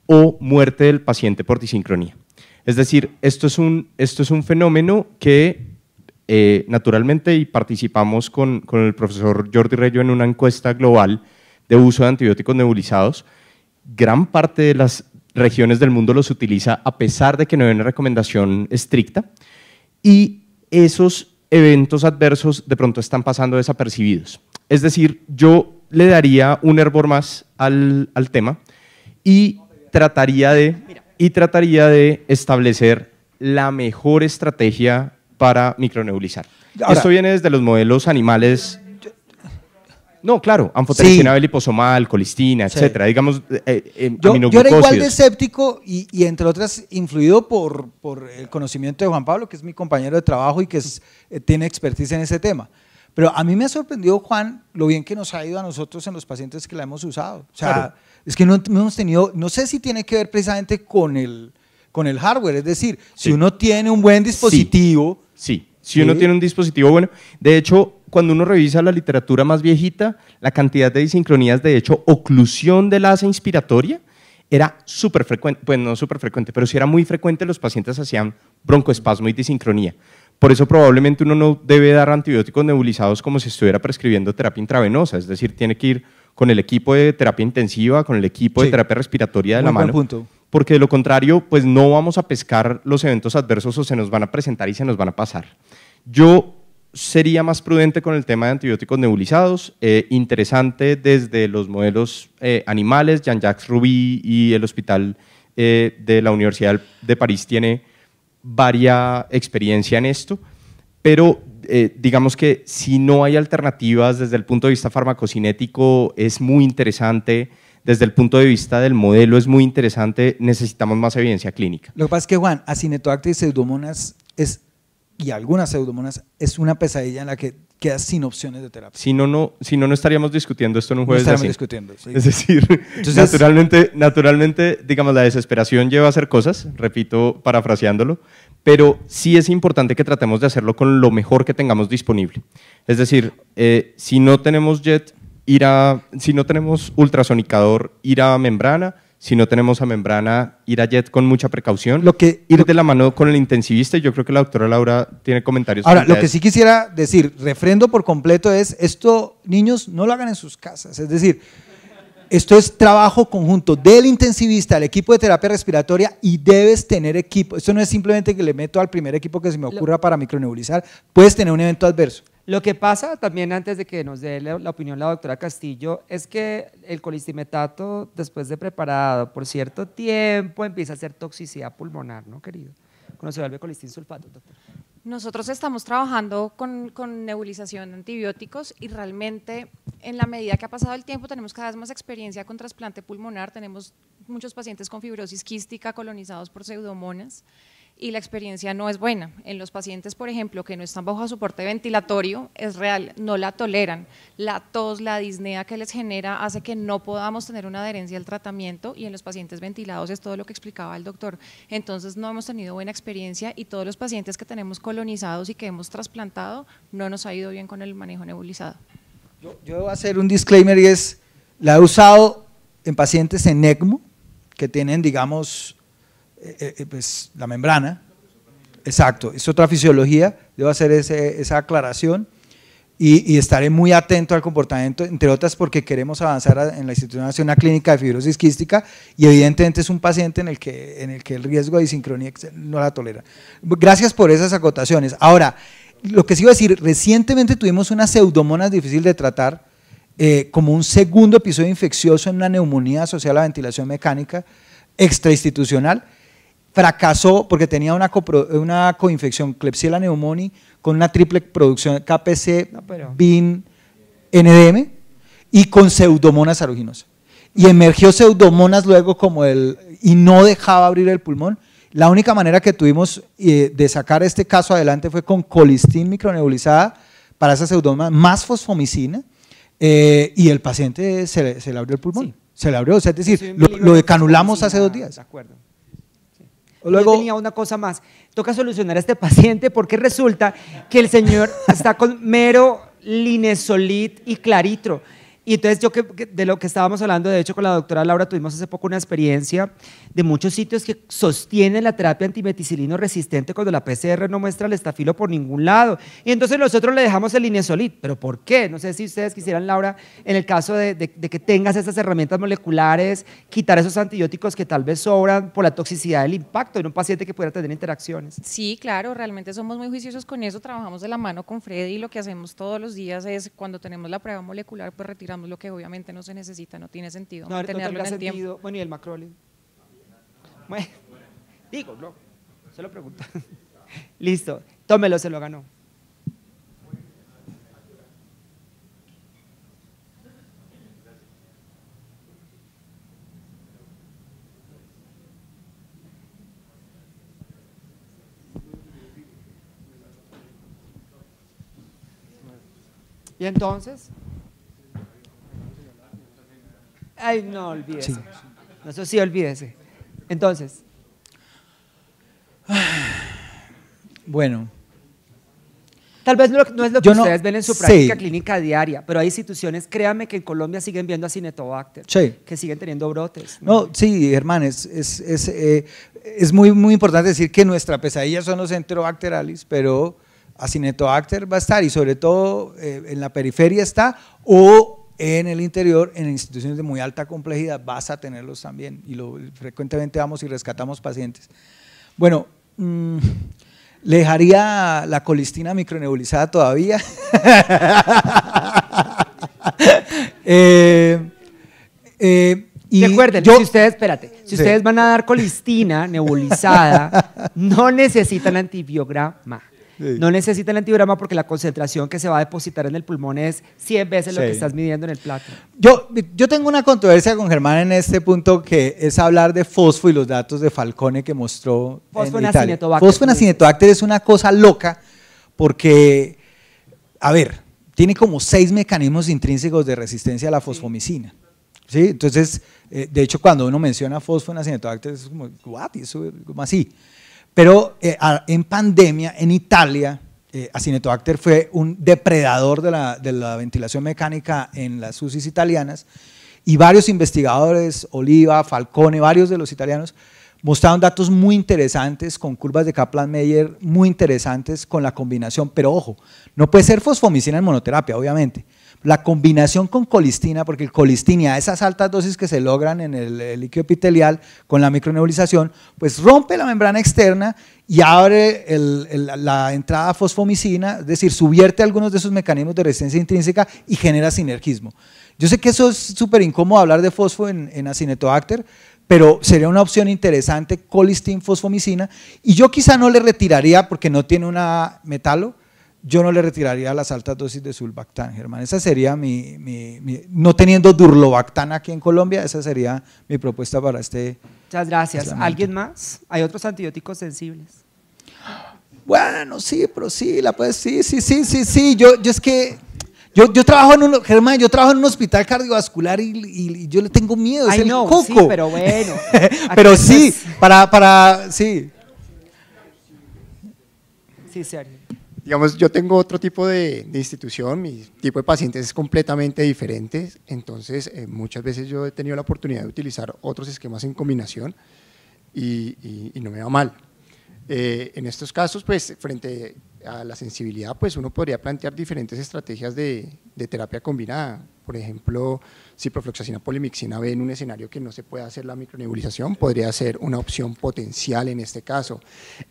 o muerte del paciente por disincronía. Es decir, esto es un fenómeno que naturalmente, y participamos con el profesor Jordi Reyo en una encuesta global de uso de antibióticos nebulizados, gran parte de las regiones del mundo los utiliza a pesar de que no hay una recomendación estricta, y esos eventos adversos de pronto están pasando desapercibidos. Es decir, yo le daría un hervor más al tema y trataría de establecer la mejor estrategia para micronebulizar. Ahora, esto viene desde los modelos animales. No, claro, anfotericina liposomal, colistina, etcétera, digamos, yo era igual de escéptico y entre otras influido por el conocimiento de Juan Pablo, que es mi compañero de trabajo y que tiene expertise en ese tema. Pero a mí me ha sorprendido, Juan, lo bien que nos ha ido a nosotros en los pacientes que la hemos usado. O sea, claro, es que no hemos tenido, no sé si tiene que ver precisamente con el hardware, es decir, si uno tiene un buen dispositivo. Si uno tiene un dispositivo bueno. De hecho, cuando uno revisa la literatura más viejita, la cantidad de disincronías, de hecho, oclusión del asa inspiratoria, era súper frecuente, pues no súper frecuente, pero sí era muy frecuente, los pacientes hacían broncoespasmo y disincronía. Por eso probablemente uno no debe dar antibióticos nebulizados como si estuviera prescribiendo terapia intravenosa, es decir, tiene que ir con el equipo de terapia intensiva, con el equipo de terapia respiratoria de la mano, porque de lo contrario, pues no vamos a pescar los eventos adversos o se nos van a presentar y se nos van a pasar. Yo sería más prudente con el tema de antibióticos nebulizados, interesante desde los modelos animales. Jean-Jacques Rubí y el Hospital de la Universidad de París tiene varia experiencia en esto, pero digamos que si no hay alternativas desde el punto de vista farmacocinético es muy interesante, desde el punto de vista del modelo es muy interesante, necesitamos más evidencia clínica. Lo que pasa es que, Juan, Acinetobacter y Pseudomonas y algunas Pseudomonas es una pesadilla en la que quedas sin opciones de terapia. Si no estaríamos discutiendo esto en un jueves de cine. discutiendo, sí. Es decir, naturalmente, digamos, la desesperación lleva a hacer cosas, repito, parafraseándolo, pero sí es importante que tratemos de hacerlo con lo mejor que tengamos disponible. Es decir, si no tenemos jet, si no tenemos ultrasonicador, ir a membrana. Si no tenemos a membrana, ir a jet con mucha precaución, ir de la mano con el intensivista, y yo creo que la doctora Laura tiene comentarios. Ahora, lo que sí quisiera decir, refrendo por completo, es esto, niños, no lo hagan en sus casas, es decir, esto es trabajo conjunto del intensivista, al equipo de terapia respiratoria, y debes tener equipo. Esto no es simplemente que le meto al primer equipo que se me ocurra para micronebulizar, puedes tener un evento adverso. Lo que pasa también, antes de que nos dé la opinión la doctora Castillo, es que el colistimetato, después de preparado por cierto tiempo, empieza a hacer toxicidad pulmonar, ¿no, querido? Cuando se vuelve colistinsulfato, doctor. Nosotros estamos trabajando con nebulización de antibióticos y realmente en la medida que ha pasado el tiempo tenemos cada vez más experiencia con trasplante pulmonar, tenemos muchos pacientes con fibrosis quística colonizados por pseudomonas y la experiencia no es buena. En los pacientes, por ejemplo, que no están bajo soporte ventilatorio, es real, no la toleran. La tos, la disnea que les genera hace que no podamos tener una adherencia al tratamiento, y en los pacientes ventilados es todo lo que explicaba el doctor. Entonces no hemos tenido buena experiencia y todos los pacientes que tenemos colonizados y que hemos trasplantado no nos ha ido bien con el manejo nebulizado. Yo voy a hacer un disclaimer y es, la he usado en pacientes en ECMO que tienen, digamos, pues, la membrana, exacto, es otra fisiología, debo hacer esa aclaración y estaré muy atento al comportamiento, entre otras porque queremos avanzar en la institución hacia una clínica de fibrosis quística y evidentemente es un paciente en el que el riesgo de disincronía no la tolera. Gracias por esas acotaciones. Ahora, lo que sí iba a decir, recientemente tuvimos una pseudomonas difícil de tratar, como un segundo episodio infeccioso en una neumonía asociada a la ventilación mecánica extrainstitucional. Fracasó porque tenía una coinfección Klebsiella pneumoniae con una triple producción KPC, BIN, NDM y con pseudomonas aeruginosa. Y emergió pseudomonas luego y no dejaba abrir el pulmón. La única manera que tuvimos de sacar este caso adelante fue con colistin micronebulizada para esa pseudomonas más fosfomicina, y el paciente se le abrió el pulmón. Sí. Se le abrió, o sea, es decir, lo decanulamos hace 2 días. De acuerdo. Luego, yo tenía una cosa más, toca solucionar a este paciente porque resulta que el señor está con mero linezolid y claritro. Y entonces de lo que estábamos hablando, de hecho con la doctora Laura tuvimos hace poco una experiencia de muchos sitios que sostienen la terapia antimeticilino resistente cuando la PCR no muestra el estafilo por ningún lado. Y entonces nosotros le dejamos el linezolid. ¿Pero por qué? No sé si ustedes quisieran, Laura, en el caso de que tengas esas herramientas moleculares, quitar esos antibióticos que tal vez sobran por la toxicidad del impacto en un paciente que pudiera tener interacciones. Sí, claro, realmente somos muy juiciosos con eso, trabajamos de la mano con Freddy y lo que hacemos todos los días es cuando tenemos la prueba molecular, pues retiramos lo que obviamente no se necesita, no tiene sentido mantenerlo en el tiempo. Bueno, y el macrolide. Bueno, digo, no, se lo pregunto. Listo, tómelo, se lo ganó. ¿Y entonces? Ay, no, olvídese. Sí. No, eso sí, olvídese. Entonces. Bueno. Tal vez no es lo que ustedes ven en su práctica clínica diaria, pero hay instituciones, créanme, que en Colombia siguen viendo Acinetobacter, que siguen teniendo brotes. No, sí, Germán, es muy, muy importante decir que nuestra pesadilla son los enterobacterales, pero Acinetobacter va a estar, y sobre todo en la periferia está, o en el interior, en instituciones de muy alta complejidad, vas a tenerlos también, y frecuentemente vamos y rescatamos pacientes. Bueno, ¿Le dejaría la colistina micronebulizada todavía? Recuerden, si ustedes van a dar colistina nebulizada, no necesitan antibiograma. Sí. No necesitan antibiograma porque la concentración que se va a depositar en el pulmón es 100 veces lo que estás midiendo en el plato. Yo tengo una controversia con Germán en este punto, que es hablar de fosfo y los datos de Falcone que mostró en Italia. Fosfonacinetobacter es una cosa loca porque, a ver, tiene como 6 mecanismos intrínsecos de resistencia a la fosfomicina. ¿Sí? Entonces, de hecho, cuando uno menciona fosfonacinetobacter es como, ¿what? ¿Cómo así? Pero en pandemia, en Italia, Acinetobacter fue un depredador de la ventilación mecánica en las UCIs italianas, y varios investigadores, Oliva, Falcone, varios de los italianos, mostraron datos muy interesantes con curvas de Kaplan-Meier muy interesantes con la combinación, pero ojo, no puede ser fosfomicina en monoterapia, obviamente. La combinación con colistina, porque el colistina, esas altas dosis que se logran en el líquido epitelial con la micronebulización, pues rompe la membrana externa y abre la entrada a fosfomicina, es decir, subvierte algunos de esos mecanismos de resistencia intrínseca y genera sinergismo. Yo sé que eso es súper incómodo hablar de fosfo en Acinetobacter, pero sería una opción interesante, colistin, fosfomicina, y yo quizá no le retiraría, porque no tiene una metalo, yo no le retiraría las altas dosis de Sulbactam, Germán. Esa sería no teniendo Durlobactam aquí en Colombia, esa sería mi propuesta para este. Muchas gracias. ¿Alguien más? ¿Hay otros antibióticos sensibles? Bueno, sí, pero sí, sí. Yo es que yo trabajo Germán, yo trabajo en un hospital cardiovascular y yo le tengo miedo, es el coco. Sí, pero bueno. Pero sí, sí. Sí, Sergio. Digamos, yo tengo otro tipo de institución, mi tipo de pacientes es completamente diferente, entonces muchas veces yo he tenido la oportunidad de utilizar otros esquemas en combinación y no me va mal. En estos casos, pues frente a la sensibilidad, pues uno podría plantear diferentes estrategias de terapia combinada. Por ejemplo, ciprofloxacina polimixina B en un escenario que no se pueda hacer la micronebulización, podría ser una opción potencial en este caso.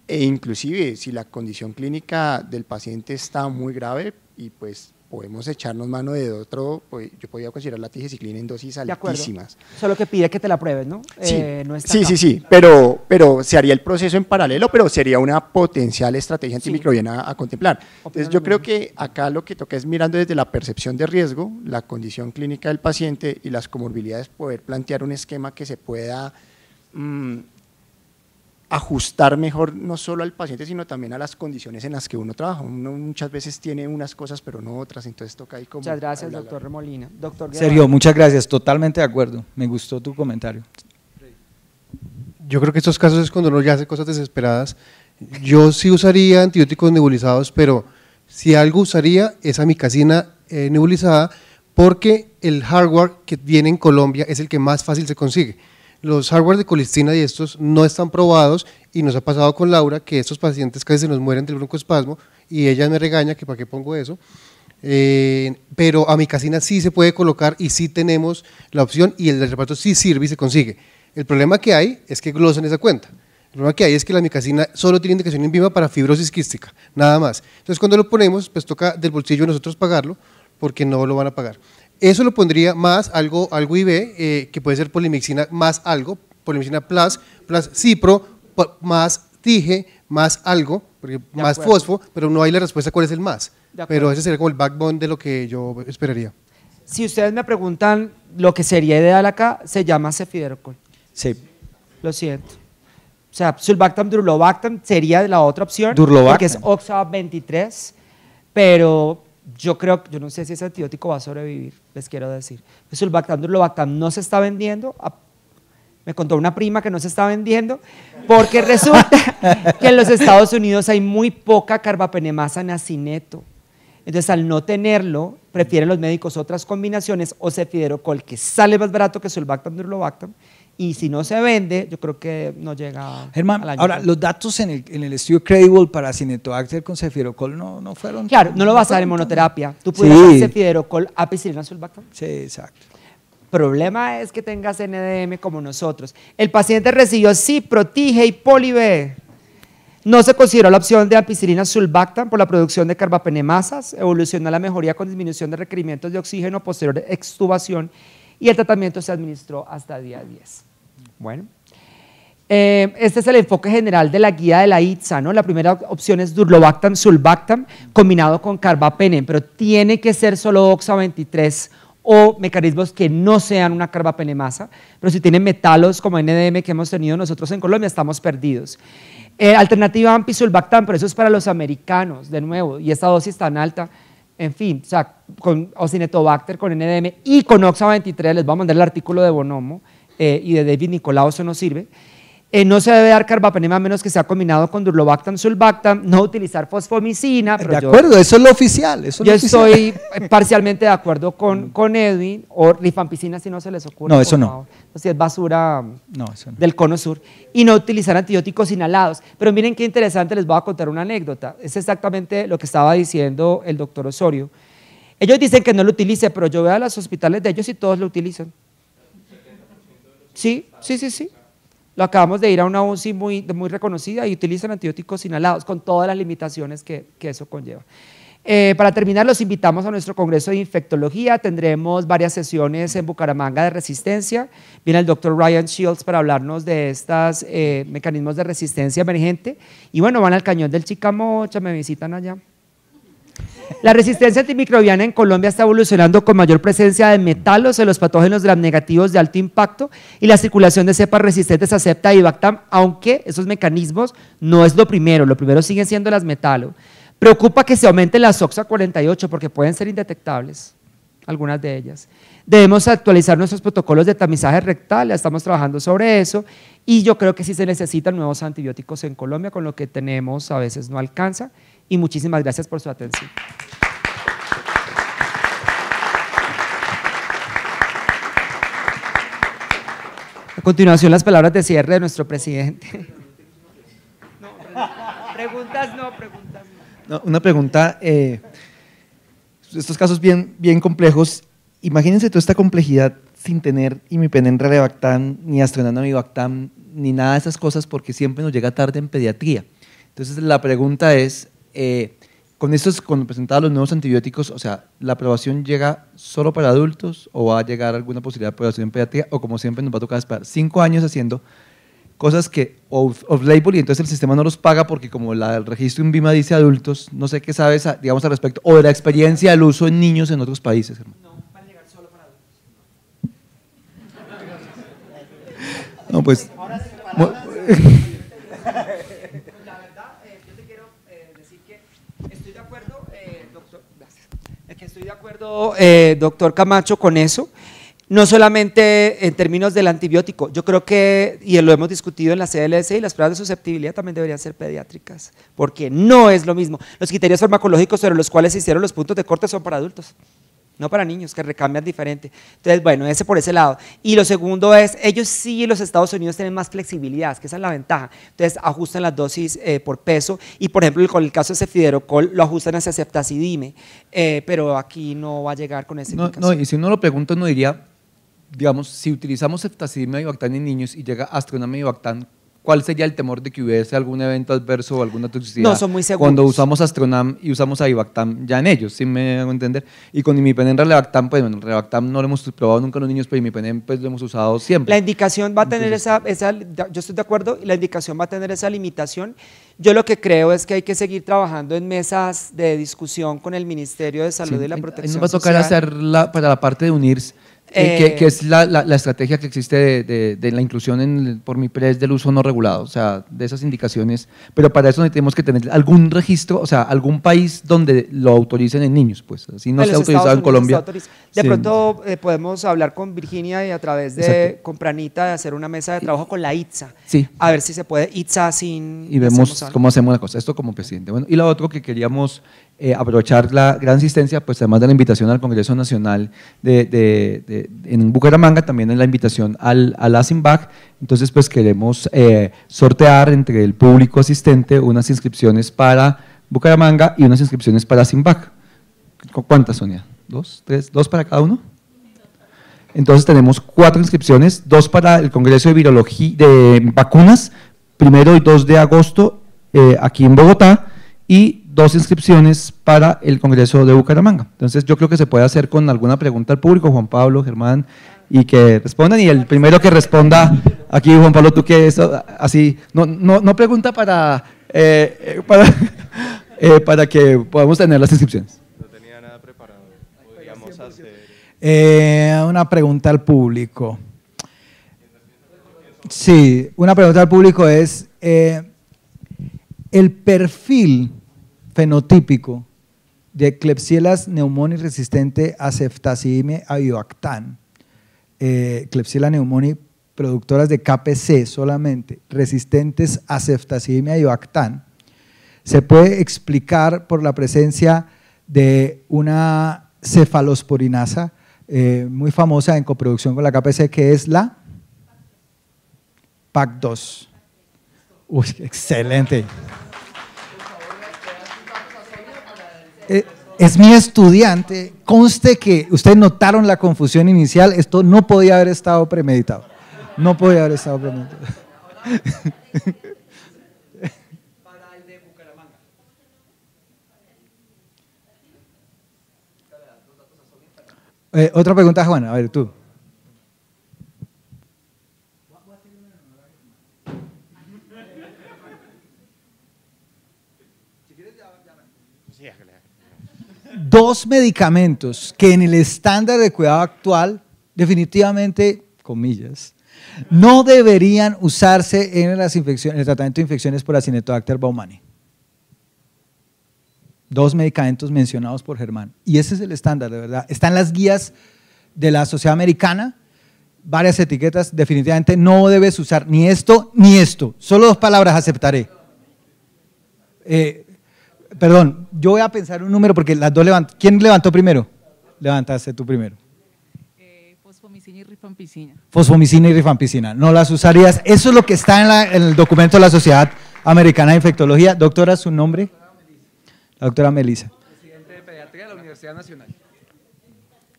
E inclusive, si la condición clínica del paciente está muy grave y pues podemos echarnos mano de otro, pues yo podría considerar la tigecyclina en dosis altísimas. Solo que pide que te la pruebes, ¿no? Sí, no está sí, pero se haría el proceso en paralelo, pero sería una potencial estrategia antimicrobiana a contemplar. Entonces yo creo que acá lo que toca es, mirando desde la percepción de riesgo, la condición clínica del paciente y las comorbilidades, poder plantear un esquema que se pueda ajustar mejor no solo al paciente, sino también a las condiciones en las que uno trabaja. Uno muchas veces tiene unas cosas, pero no otras, entonces toca ahí como… Muchas gracias, doctor Remolina. Doctor Sergio, muchas gracias, totalmente de acuerdo, me gustó tu comentario. Yo creo que estos casos es cuando uno ya hace cosas desesperadas. Yo sí usaría antibióticos nebulizados, pero si algo usaría es amicacina nebulizada, porque el hardware que viene en Colombia es el que más fácil se consigue. Los hardware de colistina y estos no están probados, y nos ha pasado con Laura que estos pacientes casi se nos mueren del broncoespasmo y ella me regaña que para qué pongo eso, pero amicacina sí se puede colocar y sí tenemos la opción, y el reparto sí sirve y se consigue. El problema que hay es que glosan esa cuenta. El problema que hay es que la amicacina solo tiene indicación en viva para fibrosis quística, nada más. Entonces cuando lo ponemos, pues toca del bolsillo nosotros pagarlo, porque no lo van a pagar. Eso lo pondría más algo IV, que puede ser polimixina más algo, polimixina plus cipro, más tige, más algo, porque más fosfo, pero no hay la respuesta cuál es el más. Pero ese sería como el backbone de lo que yo esperaría. Si ustedes me preguntan lo que sería ideal acá, se llama cefiderocol. Sí. Lo siento. O sea, Sulbactam, Durlobactam sería la otra opción, Durlobactam, porque es Oxalate 23, pero yo no sé si ese antibiótico va a sobrevivir, les quiero decir. Sulbactam, Durlobactam no se está vendiendo, me contó una prima que no se está vendiendo, porque resulta que en los Estados Unidos hay muy poca carbapenemasa nacineto. Entonces, al no tenerlo, prefieren los médicos otras combinaciones, o cefiderocol, que sale más barato que Sulbactam, Durlobactam, y si no se vende, yo creo que no llega Germán, al año. Ahora, los datos en el estudio Credible para Acinetobacter con cefiderocol no fueron… Claro, no lo vas a dar en monoterapia. Tú puedes dar cefiderocol, ampicilina, Sulbactam. Sí, exacto. Problema es que tengas NDM como nosotros. El paciente recibió cipro, tige y poli B. No se consideró la opción de ampicilina sulbactam por la producción de carbapenemasas, evolucionó la mejoría con disminución de requerimientos de oxígeno posterior de extubación y el tratamiento se administró hasta día 10. Bueno, este es el enfoque general de la guía de la ITSA, ¿no? La primera opción es durlobactam sulbactam combinado con carbapenem, pero tiene que ser solo oxa-23 o mecanismos que no sean una carbapenemasa, pero si tienen metalos como NDM que hemos tenido nosotros en Colombia, estamos perdidos. Alternativa ampicilbactam, pero eso es para los americanos, de nuevo, y esta dosis tan alta, en fin, o sea, con Ocinetobacter, con NDM y con oxa-23, les voy a mandar el artículo de Bonomo y de David Nicolau, eso no sirve. No se debe dar carbapenema a menos que sea combinado con durlobactam, sulbactam, no utilizar fosfomicina. Pero de acuerdo, eso es lo oficial. Yo estoy parcialmente de acuerdo con Edwin, o rifampicina si no se les ocurre. No, eso no. Si es basura eso no. del cono sur. Y no utilizar antibióticos inhalados. Pero miren qué interesante, les voy a contar una anécdota. Es exactamente lo que estaba diciendo el doctor Osorio. Ellos dicen que no lo utilice, pero yo veo a los hospitales de ellos y todos lo utilizan. Sí. Lo acabamos de ir a una UCI muy reconocida y utilizan antibióticos inhalados con todas las limitaciones que eso conlleva. Para terminar, los invitamos a nuestro Congreso de Infectología. Tendremos varias sesiones en Bucaramanga de resistencia. Viene el doctor Ryan Shields para hablarnos de estos mecanismos de resistencia emergente. Y bueno, van al Cañón del Chicamocha, me visitan allá. La resistencia antimicrobiana en Colombia está evolucionando con mayor presencia de metalos en los patógenos gram negativos de alto impacto y la circulación de cepas resistentes a Septa y Bactam, aunque esos mecanismos no es lo primero siguen siendo las metalo. Preocupa que se aumenten las OXA48 porque pueden ser indetectables, algunas de ellas. Debemos actualizar nuestros protocolos de tamizaje rectal, ya estamos trabajando sobre eso y yo creo que sí se necesitan nuevos antibióticos en Colombia, con lo que tenemos a veces no alcanza. Y muchísimas gracias por su atención. A continuación, las palabras de cierre de nuestro presidente. Preguntas no. Una pregunta, estos casos bien complejos, imagínense toda esta complejidad sin tener imipenem, relebactam, ni astronamibactam, ni nada de esas cosas, porque siempre nos llega tarde en pediatría. Entonces la pregunta es, cuando presentaban los nuevos antibióticos, o sea, ¿la aprobación llega solo para adultos o va a llegar alguna posibilidad de aprobación en pediatría? O como siempre nos va a tocar esperar 5 años haciendo cosas que off-label y entonces el sistema no los paga porque como el registro INVIMA dice adultos, no sé qué sabes, digamos, al respecto, o de la experiencia del uso en niños en otros países, hermano. No, van a llegar solo para adultos. No, pues... Estoy de acuerdo, doctor Camacho, con eso, no solamente en términos del antibiótico, yo creo que, y lo hemos discutido en la CLS, y las pruebas de susceptibilidad también deberían ser pediátricas, porque no es lo mismo. Los criterios farmacológicos sobre los cuales se hicieron los puntos de corte son para adultos, no para niños, que recambian diferente. Entonces, bueno, ese por ese lado. Y lo segundo es, ellos sí, los Estados Unidos tienen más flexibilidad, que esa es la ventaja. Entonces, ajustan las dosis por peso y, por ejemplo, con el caso de cefiderocol, lo ajustan hacia ceftazidime, pero aquí no va a llegar con esa indicación. No, y si uno lo pregunta, uno diría, digamos, si utilizamos ceftazidime y Bactam en niños y llega astronamib y Bactam, ¿cuál sería el temor de que hubiese algún evento adverso o alguna toxicidad? No, son muy seguros. Cuando usamos Astronam y usamos Avibactam ya en ellos, ¿sí me hago entender? Y con imipenem, relebactam, pues bueno, relebactam no lo hemos probado nunca en los niños, pero imipenem pues lo hemos usado siempre. La indicación va a tener esa, yo estoy de acuerdo, y la indicación va a tener esa limitación. Yo lo que creo es que hay que seguir trabajando en mesas de discusión con el Ministerio de Salud y la Protección Social. Nos va a tocar hacer para la parte de UNIRS, que es la estrategia que existe de la inclusión por MIPRES del uso no regulado, o sea, de esas indicaciones, pero para eso tenemos que tener algún registro, o sea, algún país donde lo autoricen en niños, pues, así no se ha autorizado en Colombia. De pronto podemos hablar con Virginia y a través de Compranita de hacer una mesa de trabajo con la ITSA, a ver si se puede ITSA sin… Y vemos cómo hacemos la cosa, esto como presidente. Bueno, y lo otro que queríamos aprovechar la gran asistencia, pues además de la invitación al Congreso Nacional en Bucaramanga, también en la invitación al ASIMBAC, entonces pues queremos sortear entre el público asistente unas inscripciones para Bucaramanga y unas inscripciones para ASIMBAC. ¿Cuántas, Sonia? ¿2? ¿3? ¿2 para cada uno? Entonces tenemos 4 inscripciones, 2 para el Congreso de Virología de Vacunas, 1 y 2 de agosto, aquí en Bogotá y 2 inscripciones para el Congreso de Bucaramanga. Entonces yo creo que se puede hacer con alguna pregunta al público, Juan Pablo, Germán, y que respondan, y el primero que responda, aquí Juan Pablo, tú que es así, no pregunta para que podamos tener las inscripciones. No tenía nada preparado, podríamos hacer… Una pregunta al público. Sí, una pregunta al público es, el perfil fenotípico de Klebsiella pneumoniae resistente a ceftazidime avibactam, Klebsiella pneumoniae productoras de KPC solamente, resistentes a ceftazidime avibactam, se puede explicar por la presencia de una cefalosporinasa muy famosa en coproducción con la KPC, que es la PAC2. Uy, excelente. Es mi estudiante. Conste que ustedes notaron la confusión inicial. Esto no podía haber estado premeditado. No podía haber estado premeditado. Para el de Bucaramanga. Otra pregunta, Juan. A ver, tú. Dos medicamentos que en el estándar de cuidado actual, definitivamente, comillas, no deberían usarse en las infecciones, en el tratamiento de infecciones por Acinetobacter baumannii. 2 medicamentos mencionados por Germán. Y ese es el estándar, de verdad. Están las guías de la Sociedad Americana, varias etiquetas, definitivamente no debes usar ni esto ni esto. Solo 2 palabras aceptaré. Perdón, yo voy a pensar un número porque las 2 levantan. ¿Quién levantó primero? Levantaste tú primero. Fosfomicina y rifampicina. Fosfomicina y rifampicina. No las usarías. Eso es lo que está en el documento de la Sociedad Americana de Infectología. Doctora, ¿su nombre? La doctora Melissa. Presidente de Pediatría de la Universidad Nacional.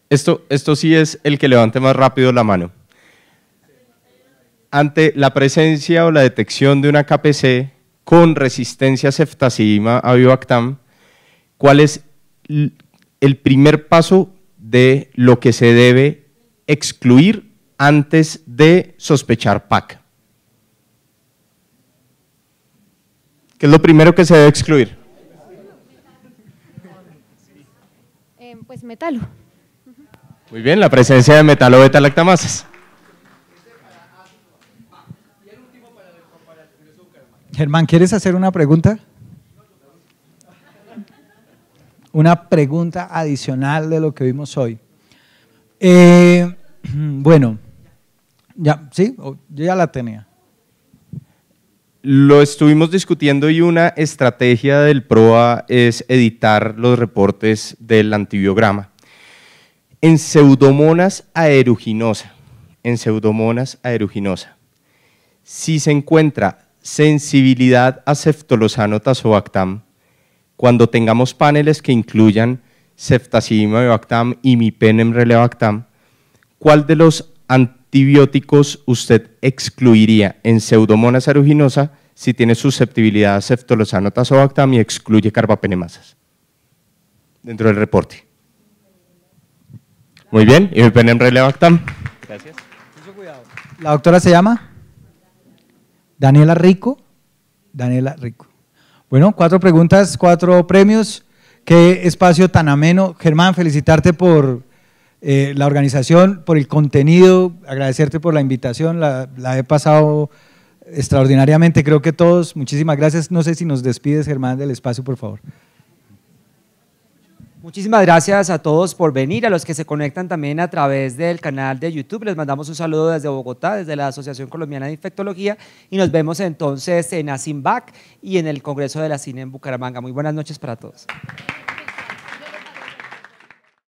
Esto sí es el que levante más rápido la mano. Ante la presencia o la detección de una KPC con resistencia a ceftazidima avibactam, ¿cuál es el primer paso de lo que se debe excluir antes de sospechar PAC? ¿Qué es lo primero que se debe excluir? Pues metalo. Muy bien, la presencia de metalo beta-lactamasas. Germán, ¿quieres hacer una pregunta? Una pregunta adicional de lo que vimos hoy. Bueno, ya, ¿sí? Yo ya la tenía. Lo estuvimos discutiendo y una estrategia del PROA es editar los reportes del antibiograma. En Pseudomonas aeruginosa, si se encuentra sensibilidad a ceftolozano tazobactam, cuando tengamos paneles que incluyan ceftazidima avibactam y imipenem relebactam, ¿cuál de los antibióticos usted excluiría en Pseudomonas aeruginosa si tiene susceptibilidad a ceftolozano tazobactam y excluye carbapenemasas dentro del reporte? Muy bien, imipenem relebactam. Gracias. ¿La doctora se llama? Daniela Rico. Daniela Rico. Bueno, 4 preguntas, 4 premios. Qué espacio tan ameno. Germán, felicitarte por la organización, por el contenido, agradecerte por la invitación. La he pasado extraordinariamente, creo que todos. Muchísimas gracias. No sé si nos despides, Germán, del espacio, por favor. Muchísimas gracias a todos por venir, a los que se conectan también a través del canal de YouTube. Les mandamos un saludo desde Bogotá, desde la Asociación Colombiana de Infectología, y nos vemos entonces en ASINVAC y en el Congreso de la CINE en Bucaramanga. Muy buenas noches para todos.